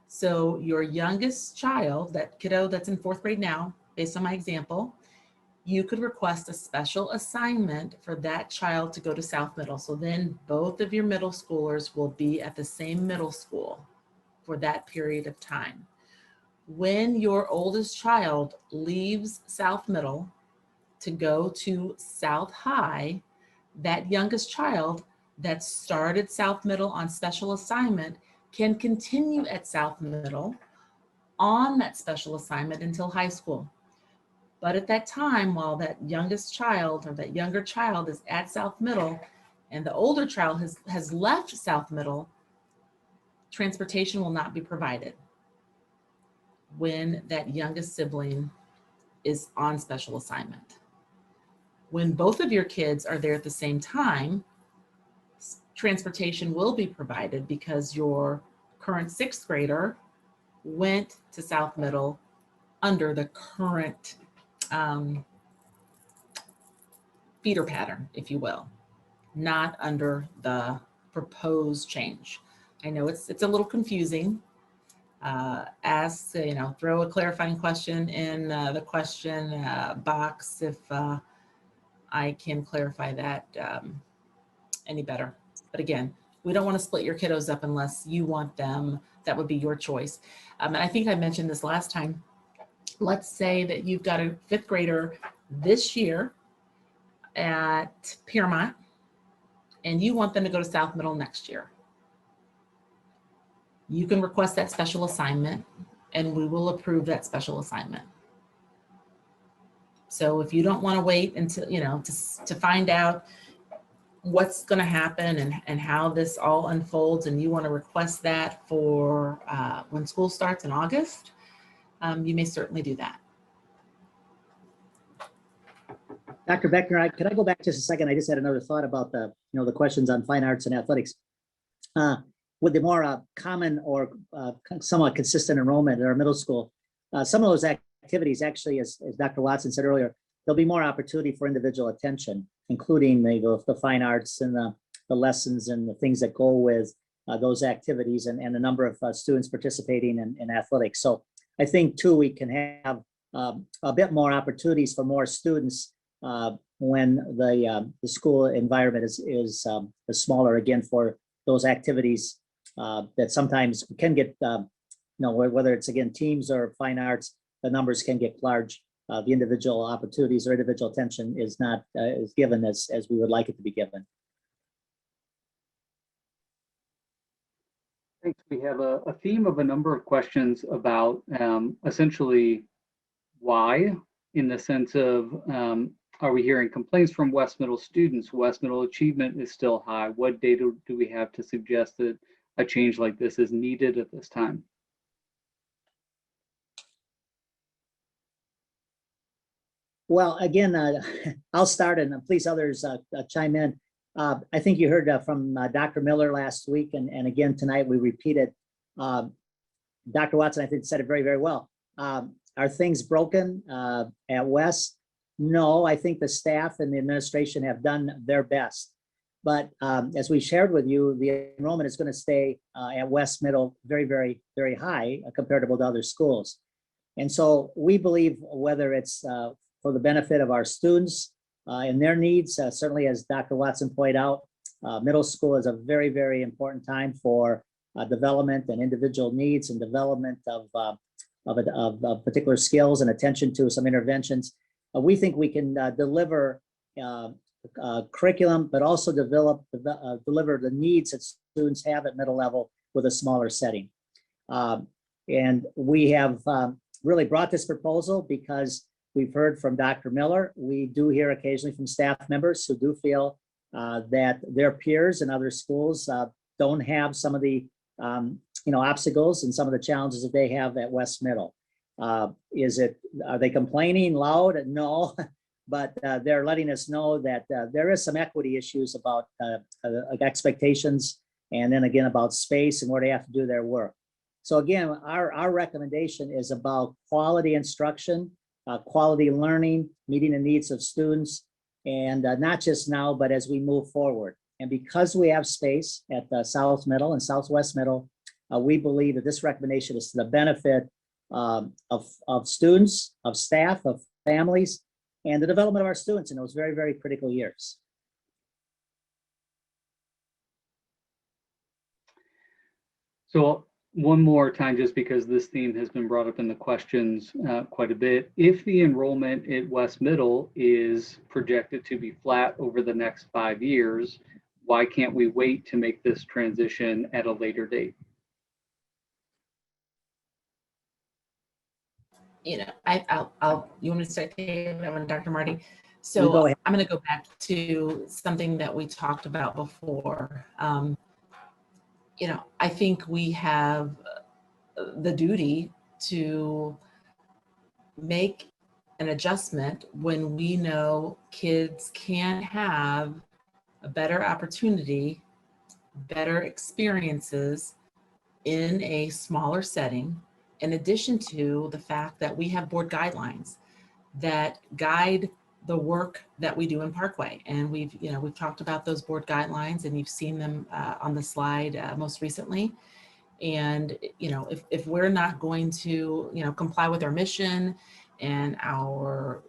So your youngest child, that kiddo that's in 4th grade now, based on my example, you could request a special assignment for that child to go to South Middle. So then both of your middle schoolers will be at the same middle school for that period of time. When your oldest child leaves South Middle to go to South High, that youngest child that started South Middle on special assignment can continue at South Middle on that special assignment until high school. But at that time, while that youngest child or that younger child is at South Middle and the older child has left South Middle, transportation will not be provided when that youngest sibling is on special assignment. When both of your kids are there at the same time, transportation will be provided because your current 6th grader went to South Middle under the current feeder pattern, if you will, not under the proposed change. I know it's a little confusing. Ask, throw a clarifying question in the question box if I can clarify that any better. But again, we don't want to split your kiddos up unless you want them. That would be your choice. And I think I mentioned this last time. Let's say that you've got a 5th grader this year at Piermont and you want them to go to South Middle next year. You can request that special assignment and we will approve that special assignment. So if you don't want to wait until, to find out what's going to happen and how this all unfolds, and you want to request that for when school starts in August, you may certainly do that. Dr. Beckner, could I go back just a second? I just had another thought about the questions on fine arts and athletics. With the more common or somewhat consistent enrollment in our middle school, some of those activities actually, as Dr. Watson said earlier, there'll be more opportunity for individual attention, including the fine arts and the lessons and the things that go with those activities and the number of students participating in athletics. So I think too, we can have a bit more opportunities for more students when the school environment is smaller, again, for those activities that sometimes can get, whether it's again teams or fine arts, the numbers can get large. The individual opportunities or individual attention is not as given as we would like it to be given. Thanks. We have a theme of a number of questions about essentially why, in the sense of, are we hearing complaints from West Middle students? West Middle achievement is still high. What data do we have to suggest that a change like this is needed at this time? Well, again, I'll start and please others chime in. I think you heard from Dr. Miller last week, and again tonight we repeated. Dr. Watson, I think, said it very, very well. Are things broken at West? No, I think the staff and the administration have done their best. But as we shared with you, the enrollment is going to stay at West Middle very, very, very high comparable to other schools. And so we believe whether it's for the benefit of our students and their needs, certainly as Dr. Watson pointed out, middle school is a very, very important time for development and individual needs and development of particular skills and attention to some interventions. We think we can deliver curriculum, but also deliver the needs that students have at middle level with a smaller setting. And we have really brought this proposal because we've heard from Dr. Miller. We do hear occasionally from staff members who do feel that their peers in other schools don't have some of the obstacles and some of the challenges that they have at West Middle. Are they complaining loud? No, but they're letting us know that there is some equity issues about expectations, and then again about space and where they have to do their work. So again, our recommendation is about quality instruction, quality learning, meeting the needs of students, and not just now, but as we move forward. And because we have space at South Middle and Southwest Middle, we believe that this recommendation is to the benefit of students, of staff, of families, and the development of our students in those very, very critical years. So one more time, just because this theme has been brought up in the questions quite a bit. If the enrollment at West Middle is projected to be flat over the next 5 years, why can't we wait to make this transition at a later date? I'll you want me to start there, Dr. Marty? So I'm going to go back to something that we talked about before. I think we have the duty to make an adjustment when we know kids can have a better opportunity, better experiences in a smaller setting, in addition to the fact that we have board guidelines that guide the work that we do in Parkway. And we've talked about those board guidelines, and you've seen them on the slide most recently. And, if we're not going to, comply with our mission and our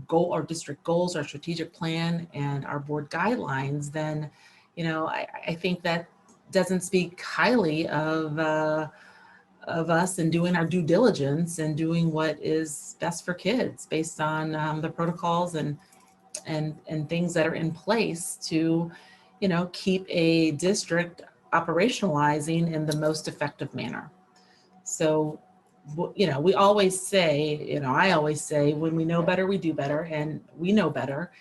goal, our district goals, our strategic plan, and our board guidelines, then, I think that doesn't speak highly of us and doing our due diligence and doing what is best for kids based on the protocols and things that are in place to, keep a district operationalizing in the most effective manner. So, we always say, I always say, when we know better, we do better, and we know better,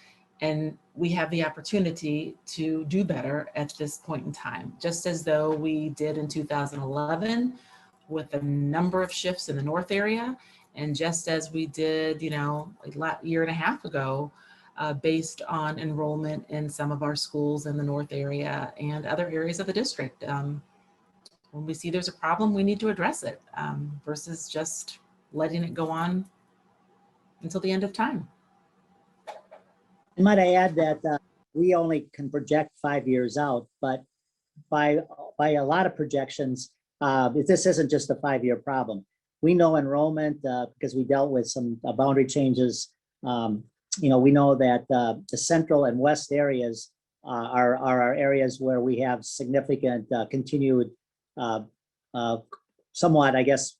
and we have the opportunity to do better at this point in time, just as though we did in 2011 with a number of shifts in the North area. And just as we did, a year and a half ago based on enrollment in some of our schools in the North area and other areas of the district. When we see there's a problem, we need to address it versus just letting it go on until the end of time. Might I add that we only can project 5 years out, but by a lot of projections, this isn't just a 5-year problem. We know enrollment because we dealt with some boundary changes. We know that the central and west areas are our areas where we have significant continued, somewhat, I guess,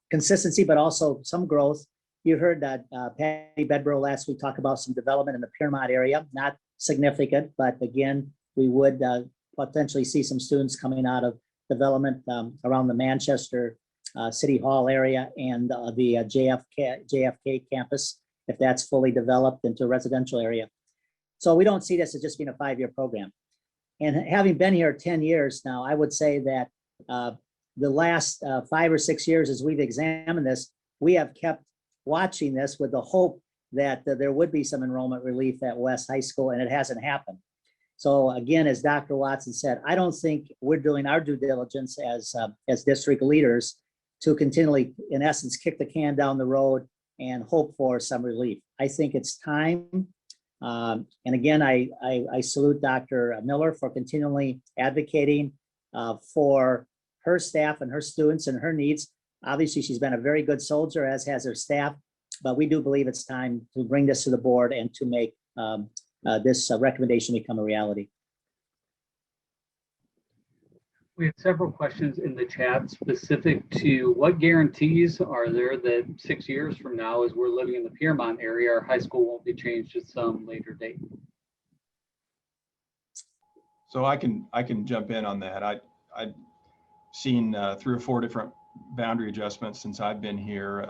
consistency, but also some growth. You heard that Patty Bedborough last week talk about some development in the Piermont area, not significant, but again, we would potentially see some students coming out of development around the Manchester City Hall area and the JFK campus, if that's fully developed into a residential area. So we don't see this as just being a 5-year program. And having been here 10 years now, I would say that the last 5 or 6 years as we've examined this, we have kept watching this with the hope that there would be some enrollment relief at West High School, and it hasn't happened. So again, as Dr. Watson said, I don't think we're doing our due diligence as district leaders to continually, in essence, kick the can down the road and hope for some relief. I think it's time. And again, I salute Dr. Miller for continually advocating for her staff and her students and her needs. Obviously, she's been a very good soldier, as has her staff, but we do believe it's time to bring this to the board and to make this recommendation become a reality. We have several questions in the chat specific to what guarantees are there that 6 years from now, as we're living in the Piermont area, our high school won't be changed at some later date? So I can jump in on that. I've seen 3 or 4 different boundary adjustments since I've been here.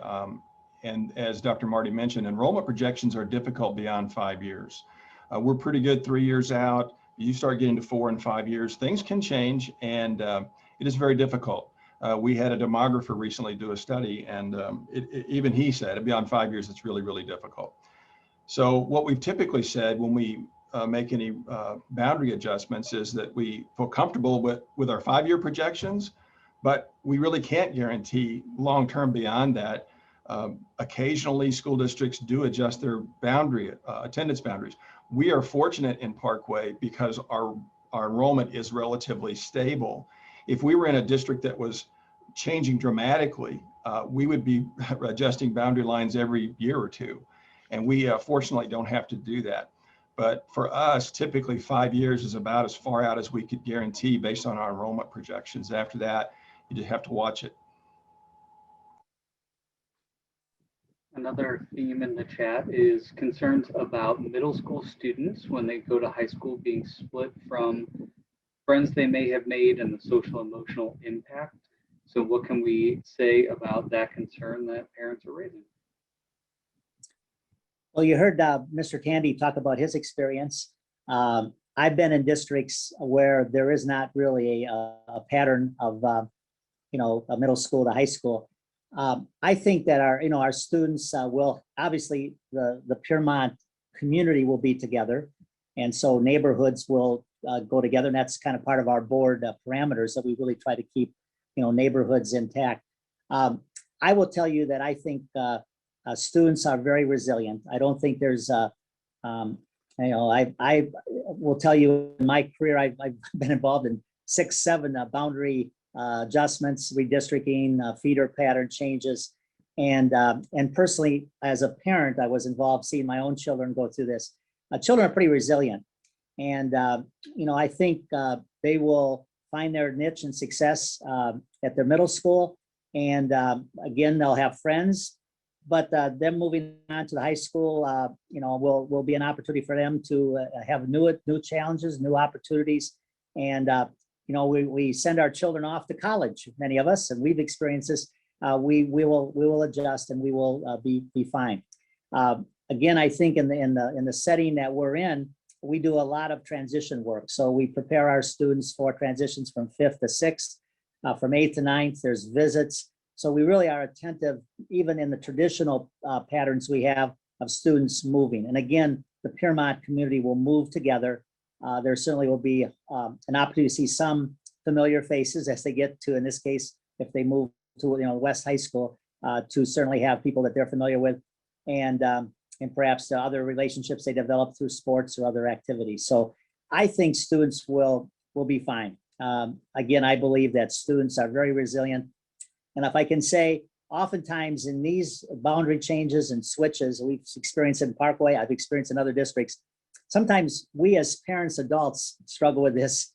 And as Dr. Marty mentioned, enrollment projections are difficult beyond 5 years. We're pretty good 3 years out. You start getting to 4 and 5 years, things can change, and it is very difficult. We had a demographer recently do a study, and even he said beyond 5 years, it's really, really difficult. So what we've typically said when we make any boundary adjustments is that we feel comfortable with our 5-year projections, but we really can't guarantee long-term beyond that. Occasionally, school districts do adjust their boundary attendance boundaries. We are fortunate in Parkway because our enrollment is relatively stable. If we were in a district that was changing dramatically, we would be adjusting boundary lines every year or two. And we fortunately don't have to do that. But for us, typically 5 years is about as far out as we could guarantee based on our enrollment projections. After that, you just have to watch it. Another theme in the chat is concerns about middle school students when they go to high school being split from friends they may have made and the social emotional impact. So what can we say about that concern that parents are raising? Well, you heard Mr. Tandy talk about his experience. I've been in districts where there is not really a pattern of, a middle school to high school. I think that our students will, obviously the Piermont community will be together. And so neighborhoods will go together, and that's kind of part of our board parameters that we really try to keep, neighborhoods intact. I will tell you that I think students are very resilient. I don't think there's, I will tell you in my career, I've been involved in 6, 7 boundary adjustments, redistricting, feeder pattern changes. And personally, as a parent, I was involved seeing my own children go through this. Children are pretty resilient. And, I think they will find their niche and success at their middle school. And again, they'll have friends, but them moving on to the high school, will be an opportunity for them to have new challenges, new opportunities. And, we send our children off to college, many of us, and we've experienced this. We will adjust, and we will be fine. Again, I think in the setting that we're in, we do a lot of transition work. So we prepare our students for transitions from 5th to 6th, from 8th to 9th. There's visits. So we really are attentive, even in the traditional patterns we have of students moving. And again, the Piermont community will move together. There certainly will be an opportunity to see some familiar faces as they get to, in this case, if they move to West High School, to certainly have people that they're familiar with, and perhaps other relationships they develop through sports or other activities. So I think students will be fine. Again, I believe that students are very resilient. And if I can say, oftentimes in these boundary changes and switches, we've experienced in Parkway, I've experienced in other districts, sometimes we as parents, adults struggle with this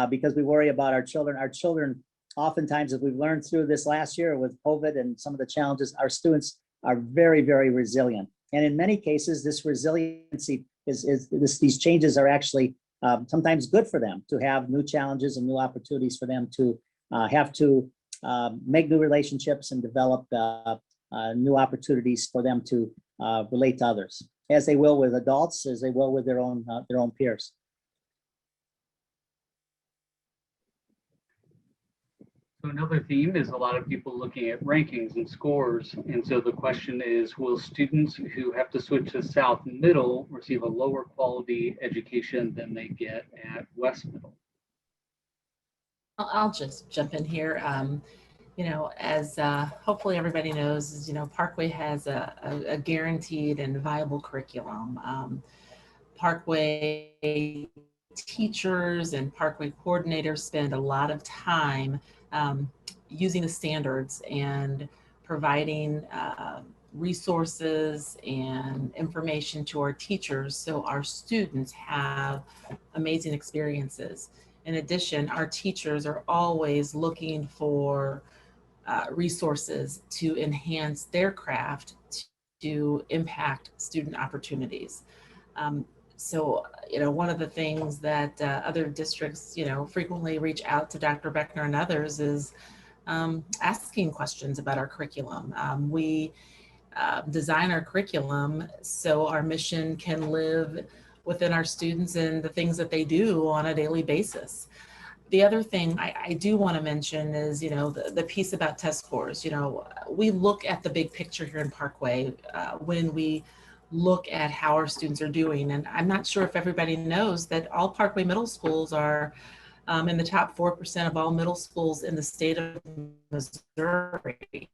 because we worry about our children. Our children, oftentimes, as we've learned through this last year with COVID and some of the challenges, our students are very, very resilient. And in many cases, this resiliency these changes are actually sometimes good for them, to have new challenges and new opportunities for them to have to make new relationships and develop new opportunities for them to relate to others, as they will with adults, as they will with their own peers. So another theme is a lot of people looking at rankings and scores. And so the question is, will students who have to switch to South Middle receive a lower quality education than they get at West Middle? I'll just jump in here. As hopefully everybody knows, is, Parkway has a guaranteed and viable curriculum. Parkway teachers and Parkway coordinators spend a lot of time using the standards and providing resources and information to our teachers so our students have amazing experiences. In addition, our teachers are always looking for resources to enhance their craft to impact student opportunities. So, one of the things that other districts, frequently reach out to Dr. Beckner and others is asking questions about our curriculum. We design our curriculum so our mission can live within our students and the things that they do on a daily basis. The other thing I do want to mention is, the piece about test scores. We look at the big picture here in Parkway when we look at how our students are doing. And I'm not sure if everybody knows that all Parkway middle schools are in the top 4% of all middle schools in the state of Missouri.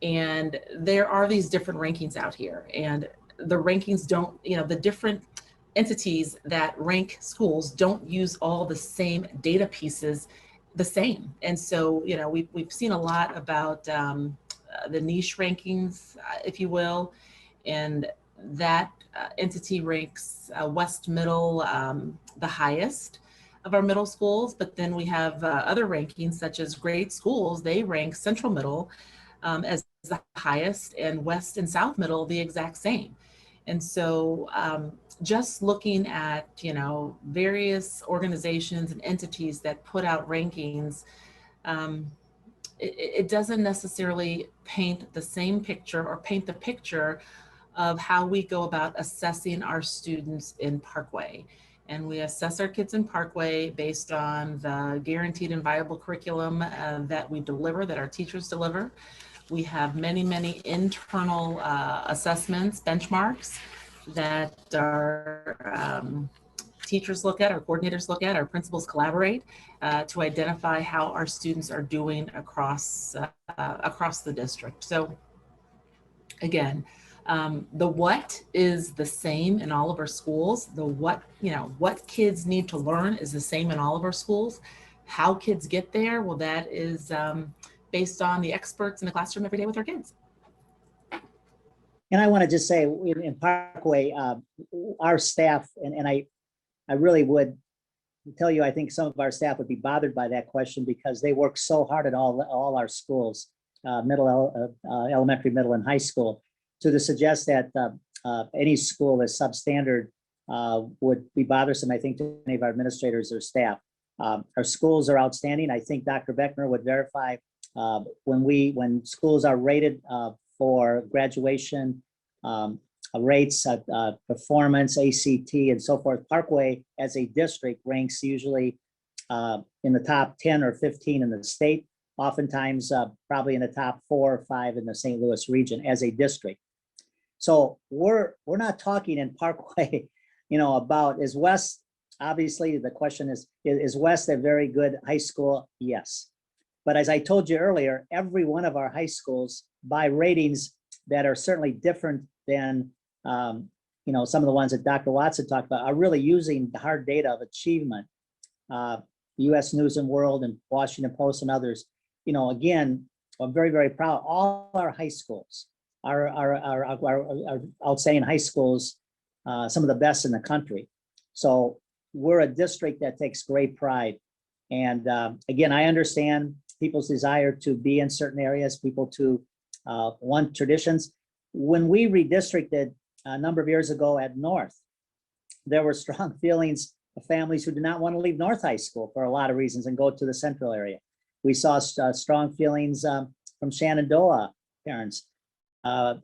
And there are these different rankings out here, and the rankings don't, the different entities that rank schools don't use all the same data pieces the same. And so, we've seen a lot about the niche rankings, if you will, and that entity ranks West Middle the highest of our middle schools. But then we have other rankings such as Great Schools. They rank Central Middle as the highest, and West and South Middle the exact same. And so just looking at, various organizations and entities that put out rankings, it doesn't necessarily paint the same picture or paint the picture of how we go about assessing our students in Parkway. And we assess our kids in Parkway based on the guaranteed and viable curriculum that we deliver, that our teachers deliver. We have many, many internal assessments, benchmarks that our teachers look at, our coordinators look at, our principals collaborate to identify how our students are doing across the district. So again, the what is the same in all of our schools. The what kids need to learn is the same in all of our schools. How kids get there, well, that is based on the experts in the classroom every day with our kids. And I want to just say in Parkway, our staff, and I really would tell you, I think some of our staff would be bothered by that question because they work so hard at all our schools, elementary, middle, and high school. So to suggest that any school is substandard would be bothersome, I think, to any of our administrators or staff. Our schools are outstanding. I think Dr. Beckner would verify when schools are rated for graduation rates, performance, ACT, and so forth. Parkway as a district ranks usually in the top 10 or 15 in the state, oftentimes probably in the top 4 or 5 in the St. Louis region as a district. So we're not talking in Parkway, about is West, obviously the question is West a very good high school? Yes. But as I told you earlier, every one of our high schools by ratings that are certainly different than, some of the ones that Dr. Watson talked about are really using the hard data of achievement. US News and World and Washington Post and others, again, I'm very, very proud. All our high schools are outstanding high schools, some of the best in the country. So we're a district that takes great pride. And again, I understand people's desire to be in certain areas, people to want traditions. When we redistricted a number of years ago at North, there were strong feelings of families who did not want to leave North High School for a lot of reasons and go to the central area. We saw strong feelings from Shenandoah parents.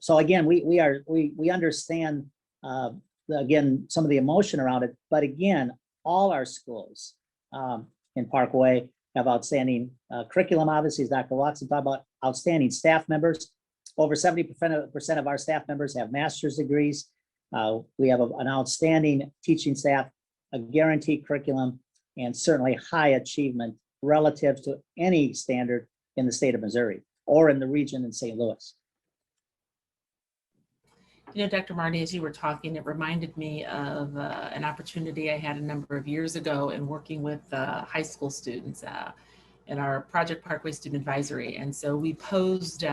So again, we understand again some of the emotion around it, but again, all our schools in Parkway have outstanding curriculum. Obviously, as Dr. Watson talked about, outstanding staff members. Over 70% of our staff members have master's degrees. We have an outstanding teaching staff, a guaranteed curriculum, and certainly high achievement relative to any standard in the state of Missouri or in the region in St. Louis. Dr. Marty, as you were talking, it reminded me of an opportunity I had a number of years ago in working with high school students in our Project Parkway Student Advisory. And so we posed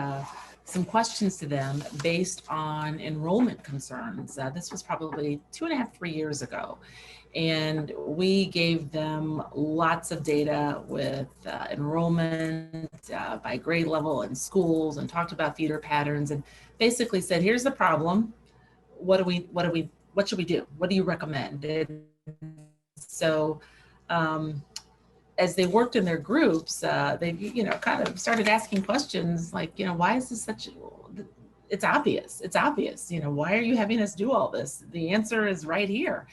some questions to them based on enrollment concerns. This was probably 2.5, 3 years ago. And we gave them lots of data with enrollment by grade level in schools and talked about feeder patterns and basically said, here's the problem. What should we do? What do you recommend? And so as they worked in their groups, they, kind of started asking questions like, why is this such, it's obvious. Why are you having us do all this? The answer is right here.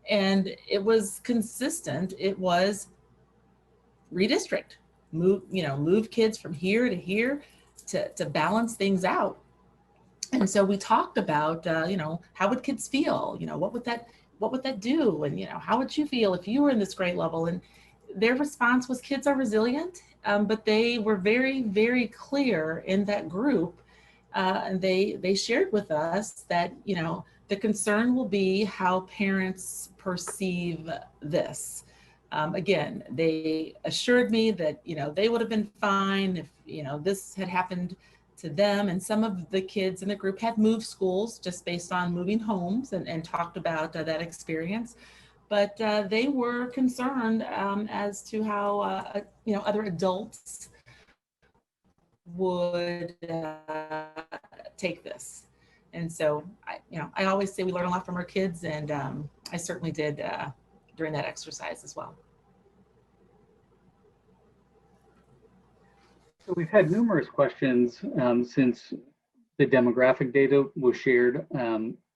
And it was consistent. It was redistrict, move kids from here to here to balance things out. And so we talked about, how would kids feel? What would that do? And, how would you feel if you were in this grade level? And their response was kids are resilient, but they were very, very clear in that group. And they shared with us that, the concern will be how parents perceive this. Again, they assured me that, they would have been fine if, this had happened to them. And some of the kids in the group had moved schools just based on moving homes and talked about that experience. But they were concerned as to how, other adults would take this. And so, I always say we learn a lot from our kids, and I certainly did during that exercise as well. So we've had numerous questions since the demographic data was shared.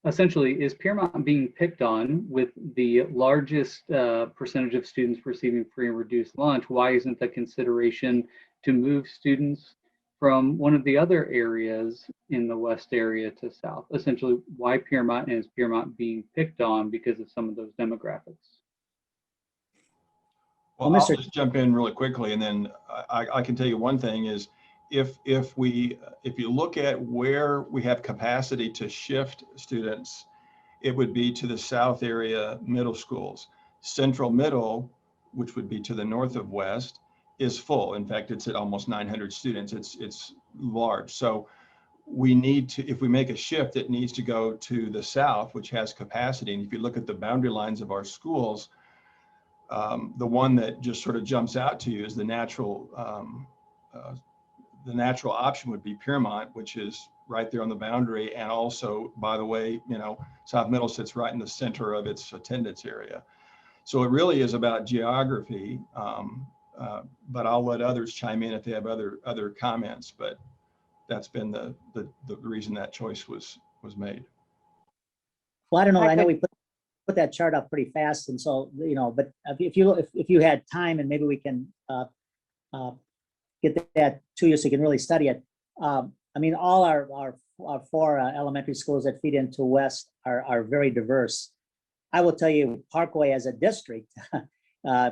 Essentially, is Piermont being picked on with the largest percentage of students receiving free and reduced lunch? Why isn't the consideration to move students from one of the other areas in the West area to South? Essentially, why Piermont, and is Piermont being picked on because of some of those demographics? Well, I'll just jump in really quickly, and then I can tell you one thing is if you look at where we have capacity to shift students, it would be to the South area middle schools. Central Middle, which would be to the north of West, is full. In fact, it's at almost 900 students. It's large. So we need to, if we make a shift, it needs to go to the South, which has capacity. And if you look at the boundary lines of our schools, the one that just sort of jumps out to you is the natural option would be Piermont, which is right there on the boundary. And also, by the way, South Middle sits right in the center of its attendance area. So it really is about geography, but I'll let others chime in if they have other comments, but that's been the reason that choice was made. Well, I don't know. I know we put that chart up pretty fast, and so but if you had time, and maybe we can get that to you so you can really study it. I mean, all our four elementary schools that feed into West are very diverse. I will tell you, Parkway as a district,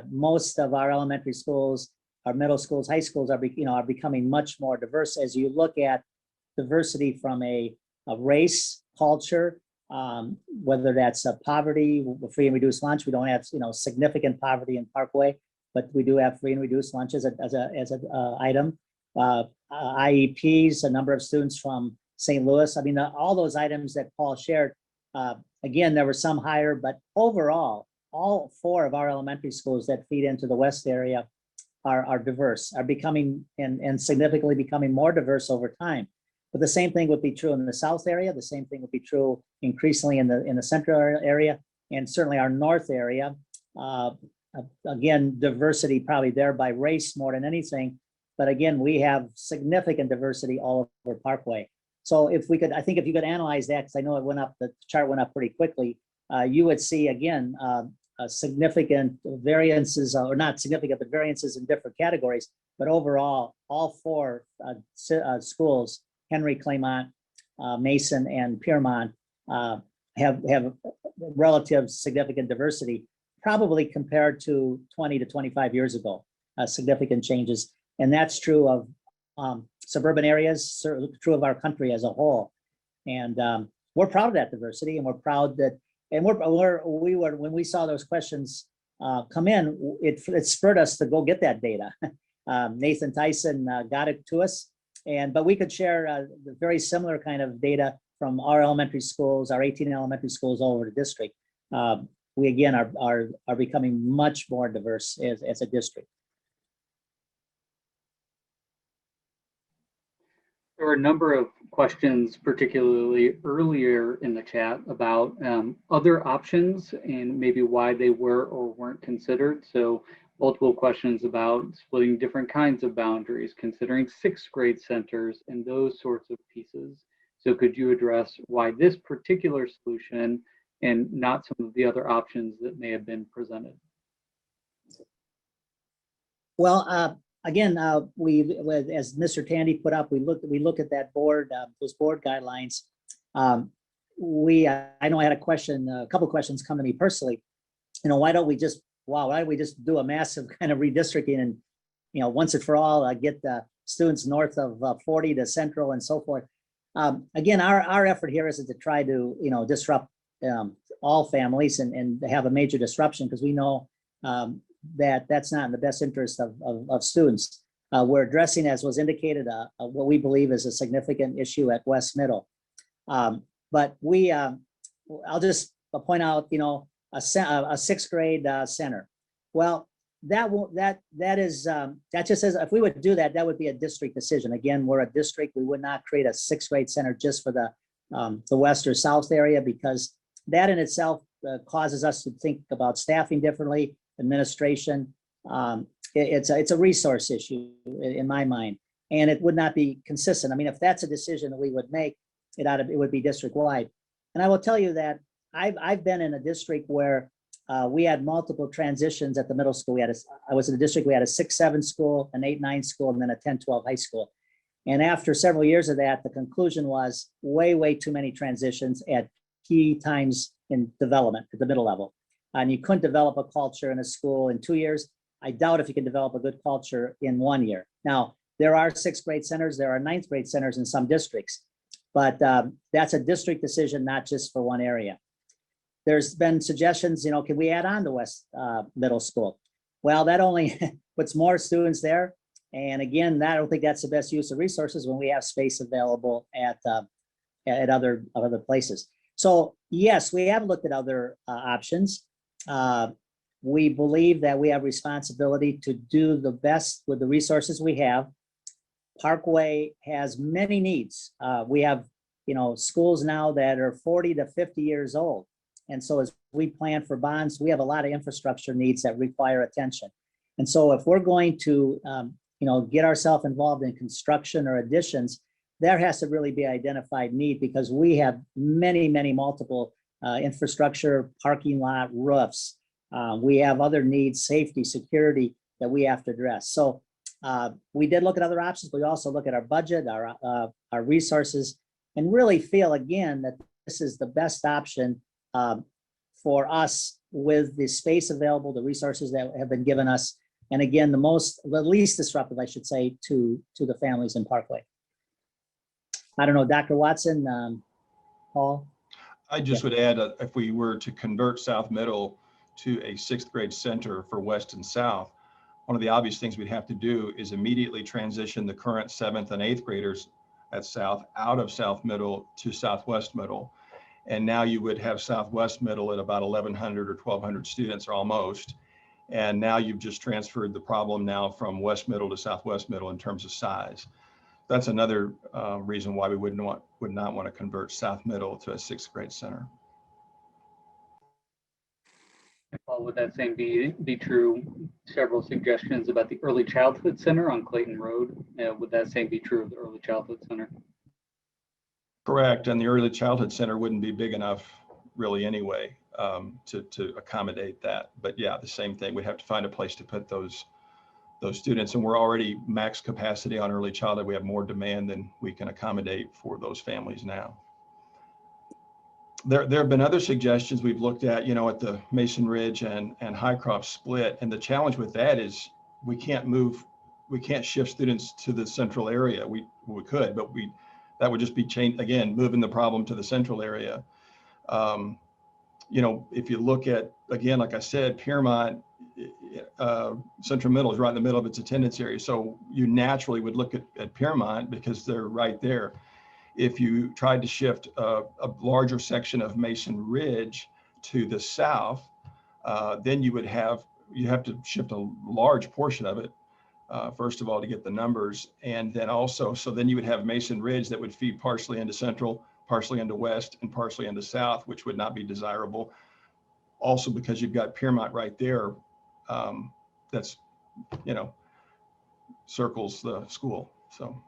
most of our elementary schools, our middle schools, high schools are becoming much more diverse as you look at diversity from a race, culture, whether that's poverty, free and reduced lunch. We don't have significant poverty in Parkway, but we do have free and reduced lunch as a item. IEPs, a number of students from St. Louis. I mean, all those items that Paul shared. Again, there were some higher, but overall, all four of our elementary schools that feed into the West area are diverse, are becoming and significantly becoming more diverse over time. But the same thing would be true in the South area. The same thing would be true increasingly in the Central area, and certainly our North area. Again, diversity probably there by race more than anything. But again, we have significant diversity all over Parkway. So if we could, I think if you could analyze that, because I know it went up, the chart went up pretty quickly, you would see again, significant variances, or not significant, but variances in different categories. But overall, all four schools, Henry, Claymont, Mason, and Piermont, have relative significant diversity, probably compared to 20 to 25 years ago, significant changes. And that's true of suburban areas, true of our country as a whole. And we're proud of that diversity, and we're proud that, and we were when we saw those questions come in, it spurred us to go get that data. Nathan Tyson got it to us, but we could share the very similar kind of data from our elementary schools, our 18 elementary schools all over the district. We again are becoming much more diverse as a district. There were a number of questions, particularly earlier in the chat, about other options and maybe why they were or weren't considered. So multiple questions about splitting different kinds of boundaries, considering sixth grade centers and those sorts of pieces. So could you address why this particular solution and not some of the other options that may have been presented? Well, again, as Mr. Tandy put up, we look at that board, those board guidelines. I know I had a couple questions come to me personally. Why don't we just do a massive kind of redistricting and, once and for all, get the students north of 40 to Central and so forth. Again, our effort here is to try to, disrupt all families and have a major disruption, because we know that's not in the best interest of students. We're addressing, as was indicated, what we believe is a significant issue at West Middle. But I'll just point out, a sixth grade center. Well, that just says if we would do that, that would be a district decision. Again, we're a district. We would not create a sixth grade center just for the West or South area, because that in itself causes us to think about staffing differently, administration. It's a resource issue in my mind, and it would not be consistent. I mean, if that's a decision that we would make, it would be district wide. And I will tell you that I've been in a district where we had multiple transitions at the middle school. I was in a district, we had a 6-7 school, an 8-9 school, and then a 10-12 high school. And after several years of that, the conclusion was way too many transitions at key times in development at the middle level. And you couldn't develop a culture in a school in 2 years. I doubt if you can develop a good culture in 1 year. Now, there are sixth grade centers, there are ninth grade centers in some districts, but that's a district decision, not just for one area. There's been suggestions, can we add on to West Middle School? Well, that only puts more students there. And again, I don't think that's the best use of resources when we have space available at other places. So yes, we have looked at other options. We believe that we have responsibility to do the best with the resources we have. Parkway has many needs. We have, schools now that are 40 to 50 years old. And so as we plan for bonds, we have a lot of infrastructure needs that require attention. And so if we're going to, get ourselves involved in construction or additions, there has to really be identified need, because we have many multiple infrastructure, parking lot, roofs. We have other needs, safety, security, that we have to address. So we did look at other options, but we also look at our budget, our resources. and really feel again that this is the best option for us with the space available, the resources that have been given us, and again, the least disruptive, I should say, to the families in Parkway. I don't know, Dr. Watson, Paul? I just would add, if we were to convert South Middle to a 6th grade center for West and South, one of the obvious things we'd have to do is immediately transition the current 7th and 8th graders at South out of South Middle to Southwest Middle. And now you would have Southwest Middle at about 1,100 or 1,200 students or almost. And now you've just transferred the problem now from West Middle to Southwest Middle in terms of size. That's another reason why we would not want to convert South Middle to a 6th grade center. Paul, would that same be true? Several suggestions about the Early Childhood Center on Clayton Road. Would that same be true of the Early Childhood Center? Correct, and the Early Childhood Center wouldn't be big enough really anyway to accommodate that. But yeah, the same thing. We'd have to find a place to put those students, and we're already max capacity on early childhood. We have more demand than we can accommodate for those families now. There have been other suggestions we've looked at, at the Mason Ridge and Highcroft split. And the challenge with that is we can't shift students to the central area. We could, but that would just be again, moving the problem to the central area. If you look at, again, like I said, Piermont, Central Middle is right in the middle of its attendance area. So you naturally would look at Piermont because they're right there. If you tried to shift a larger section of Mason Ridge to the south, then you have to shift a large portion of it, first of all, to get the numbers. And then also, so then you would have Mason Ridge that would feed partially into Central, partially into West, and partially into South, which would not be desirable. Also, because you've got Piermont right there, that's, circles the school, so.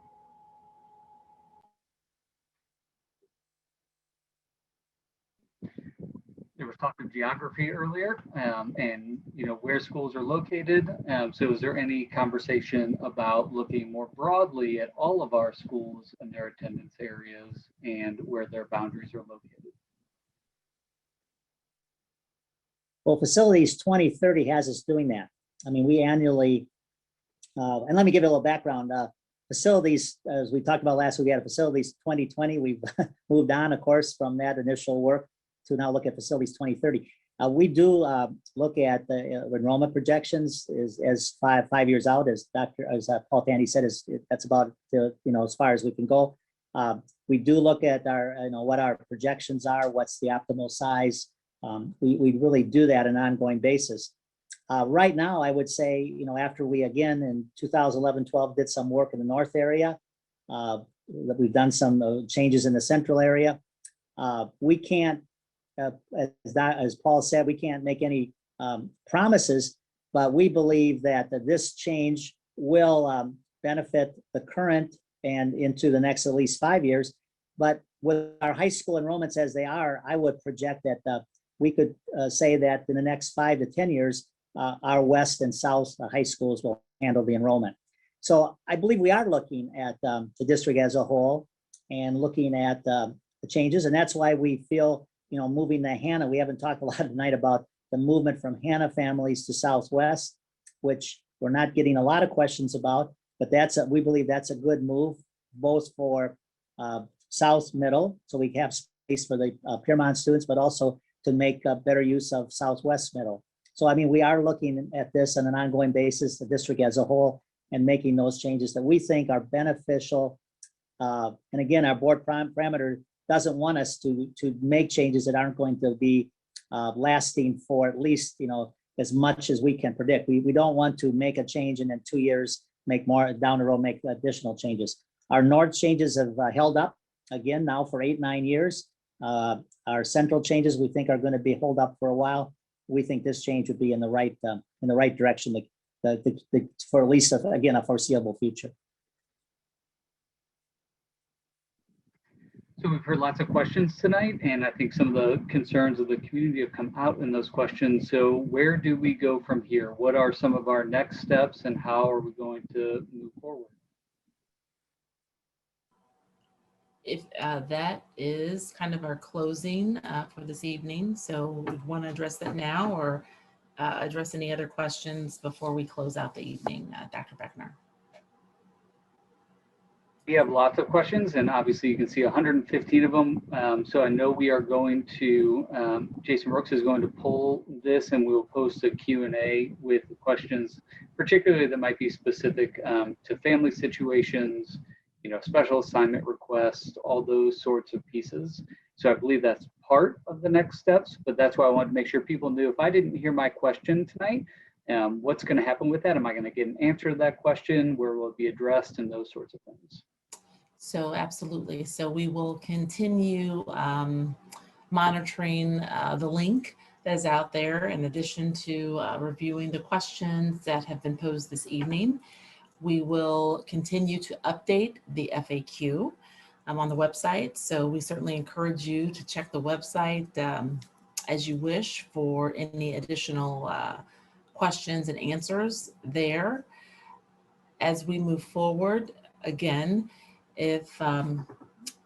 There was talk of geography earlier, and where schools are located. So is there any conversation about looking more broadly at all of our schools and their attendance areas and where their boundaries are located? Well, Facilities 2030 has us doing that. I mean, we annually, and let me give you a little background. Facilities, as we talked about last week, we had a Facilities 2020. We've moved on, of course, from that initial work to now look at Facilities 2030. We do look at the enrollment projections as five years out, as Paul Tandy said, that's about as far as we can go. We do look at our what our projections are, what's the optimal size. We really do that on an ongoing basis. Right now, I would say after we again in 2011-12 did some work in the north area, we've done some changes in the central area. We can't. As Paul said, we can't make any promises, but we believe that this change will benefit the current and into the next at least 5 years. But with our high school enrollments as they are, I would project that we could say that in the next 5 to 10 years, our West and South high schools will handle the enrollment. So I believe we are looking at the district as a whole and looking at the changes, and that's why we feel moving the Hannah, we haven't talked a lot tonight about the movement from Hannah families to Southwest, which we're not getting a lot of questions about, but we believe that's a good move, both for South Middle, so we have space for the Piermont students, but also to make better use of Southwest Middle. So, I mean, we are looking at this on an ongoing basis, the district as a whole, and making those changes that we think are beneficial. And again, our board parameter doesn't want us to make changes that aren't going to be lasting for at least as much as we can predict. We don't want to make a change and then 2 years make more down the road, make additional changes. Our north changes have held up again now for 8-9 years. Our central changes we think are going to be hold up for a while. We think this change would be in the right direction for at least again a foreseeable future. So we've heard lots of questions tonight, and I think some of the concerns of the community have come out in those questions. So where do we go from here? What are some of our next steps, and how are we going to move forward? if that is kind of our closing for this evening. So we want to address that now or address any other questions before we close out the evening, Dr. Beckner. We have lots of questions, and obviously you can see 115 of them. So I know we are going to, Jason Brooks is going to pull this, and we'll post a Q&A with questions, particularly that might be specific to family situations, you know, special assignment requests, all those sorts of pieces. So I believe that's part of the next steps, but that's why I wanted to make sure people knew if I didn't hear my question tonight, what's going to happen with that? Am I going to get an answer to that question? Where will it be addressed, and those sorts of things? So absolutely. So we will continue monitoring the link that is out there in addition to reviewing the questions that have been posed this evening. We will continue to update the FAQ on the website. So we certainly encourage you to check the website as you wish for any additional questions and answers there. As we move forward, again, if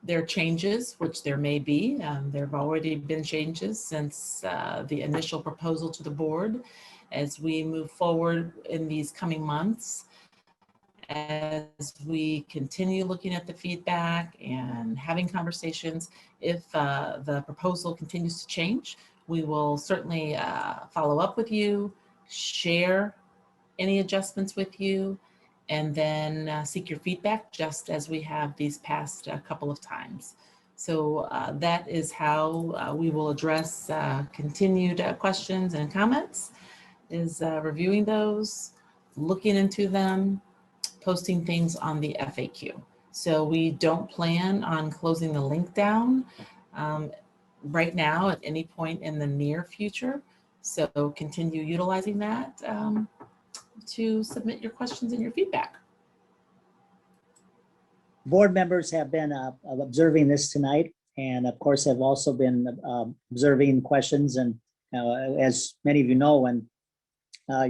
there are changes, which there may be, there have already been changes since the initial proposal to the board. As we move forward in these coming months, as we continue looking at the feedback and having conversations, if the proposal continues to change, we will certainly follow up with you, share any adjustments with you, and then seek your feedback just as we have these past couple of times. So that is how we will address continued questions and comments, is reviewing those, looking into them, posting things on the FAQ. So we don't plan on closing the link down right now at any point in the near future. So continue utilizing that to submit your questions and your feedback. Board members have been observing this tonight, and of course have also been observing questions. And as many of you know, when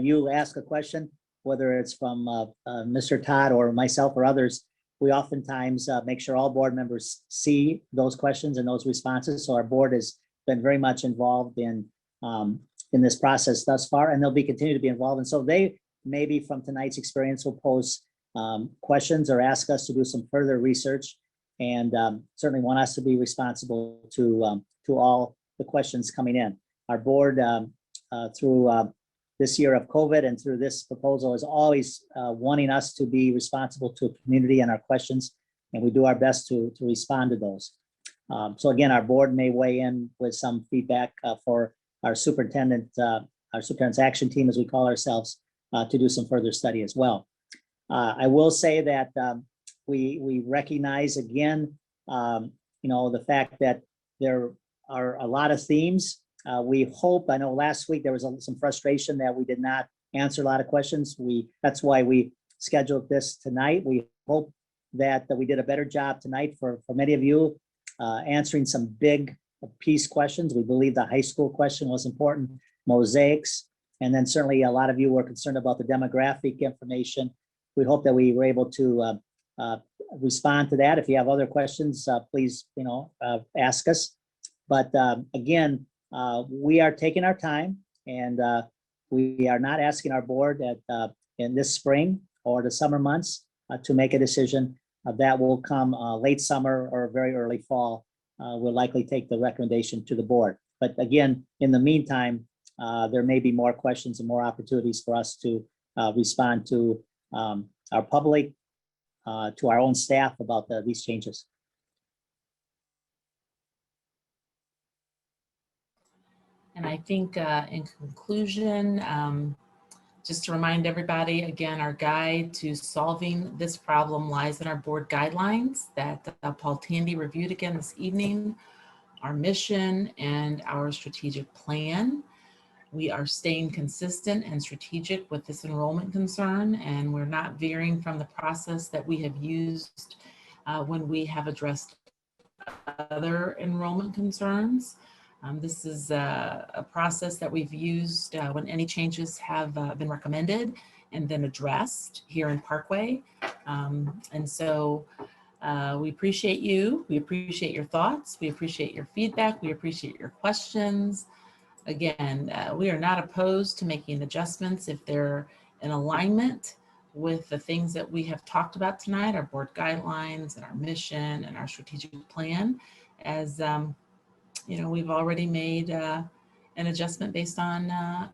you ask a question, whether it's from Mr. Todd or myself or others, we oftentimes make sure all board members see those questions and those responses. So our board has been very much involved in this process thus far, and they'll be continue to be involved. And so they maybe from tonight's experience will pose questions or ask us to do some further research, and certainly want us to be responsible to all the questions coming in. Our board through this year of COVID and through this proposal is always wanting us to be responsible to the community and our questions, and we do our best to respond to those. So again, our board may weigh in with some feedback for our superintendent's action team, as we call ourselves, to do some further study as well. I will say that we recognize again, the fact that there are a lot of themes. We hope, I know last week there was some frustration that we did not answer a lot of questions. That's why we scheduled this tonight. We hope that we did a better job tonight for many of you answering some big piece questions. We believe the high school question was important, mosaics, and then certainly a lot of you were concerned about the demographic information. We hope that we were able to respond to that. If you have other questions, please, ask us. But again, we are taking our time, and we are not asking our board in this spring or the summer months to make a decision. That will come late summer or very early fall. We'll likely take the recommendation to the board. But again, in the meantime, there may be more questions and more opportunities for us to respond to our public, to our own staff about these changes. And I think in conclusion, just to remind everybody, again, our guide to solving this problem lies in our board guidelines that Paul Tandy reviewed again this evening, our mission and our strategic plan. We are staying consistent and strategic with this enrollment concern, and we're not veering from the process that we have used when we have addressed other enrollment concerns. This is a process that we've used when any changes have been recommended and then addressed here in Parkway. And so We appreciate you. We appreciate your thoughts. We appreciate your feedback. We appreciate your questions. Again, we are not opposed to making adjustments if they're in alignment with the things that we have talked about tonight, our board guidelines and our mission and our strategic plan. As we've already made an adjustment based on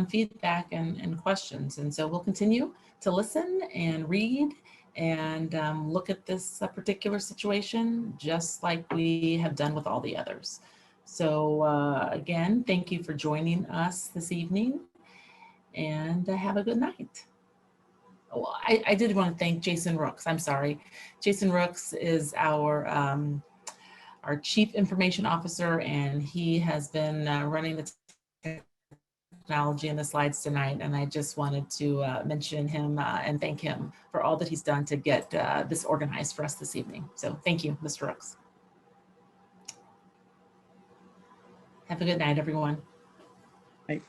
feedback and questions. And so we'll continue to listen and read and look at this particular situation, just like we have done with all the others. So again, thank you for joining us this evening, and have a good night. Oh, I did want to thank Jason Rooks. I'm sorry. Jason Rooks is our Chief Information Officer, and he has been running the technology and the slides tonight. And I just wanted to mention him and thank him for all that he's done to get this organized for us this evening. So thank you, Mr. Rooks. Have a good night, everyone. Right.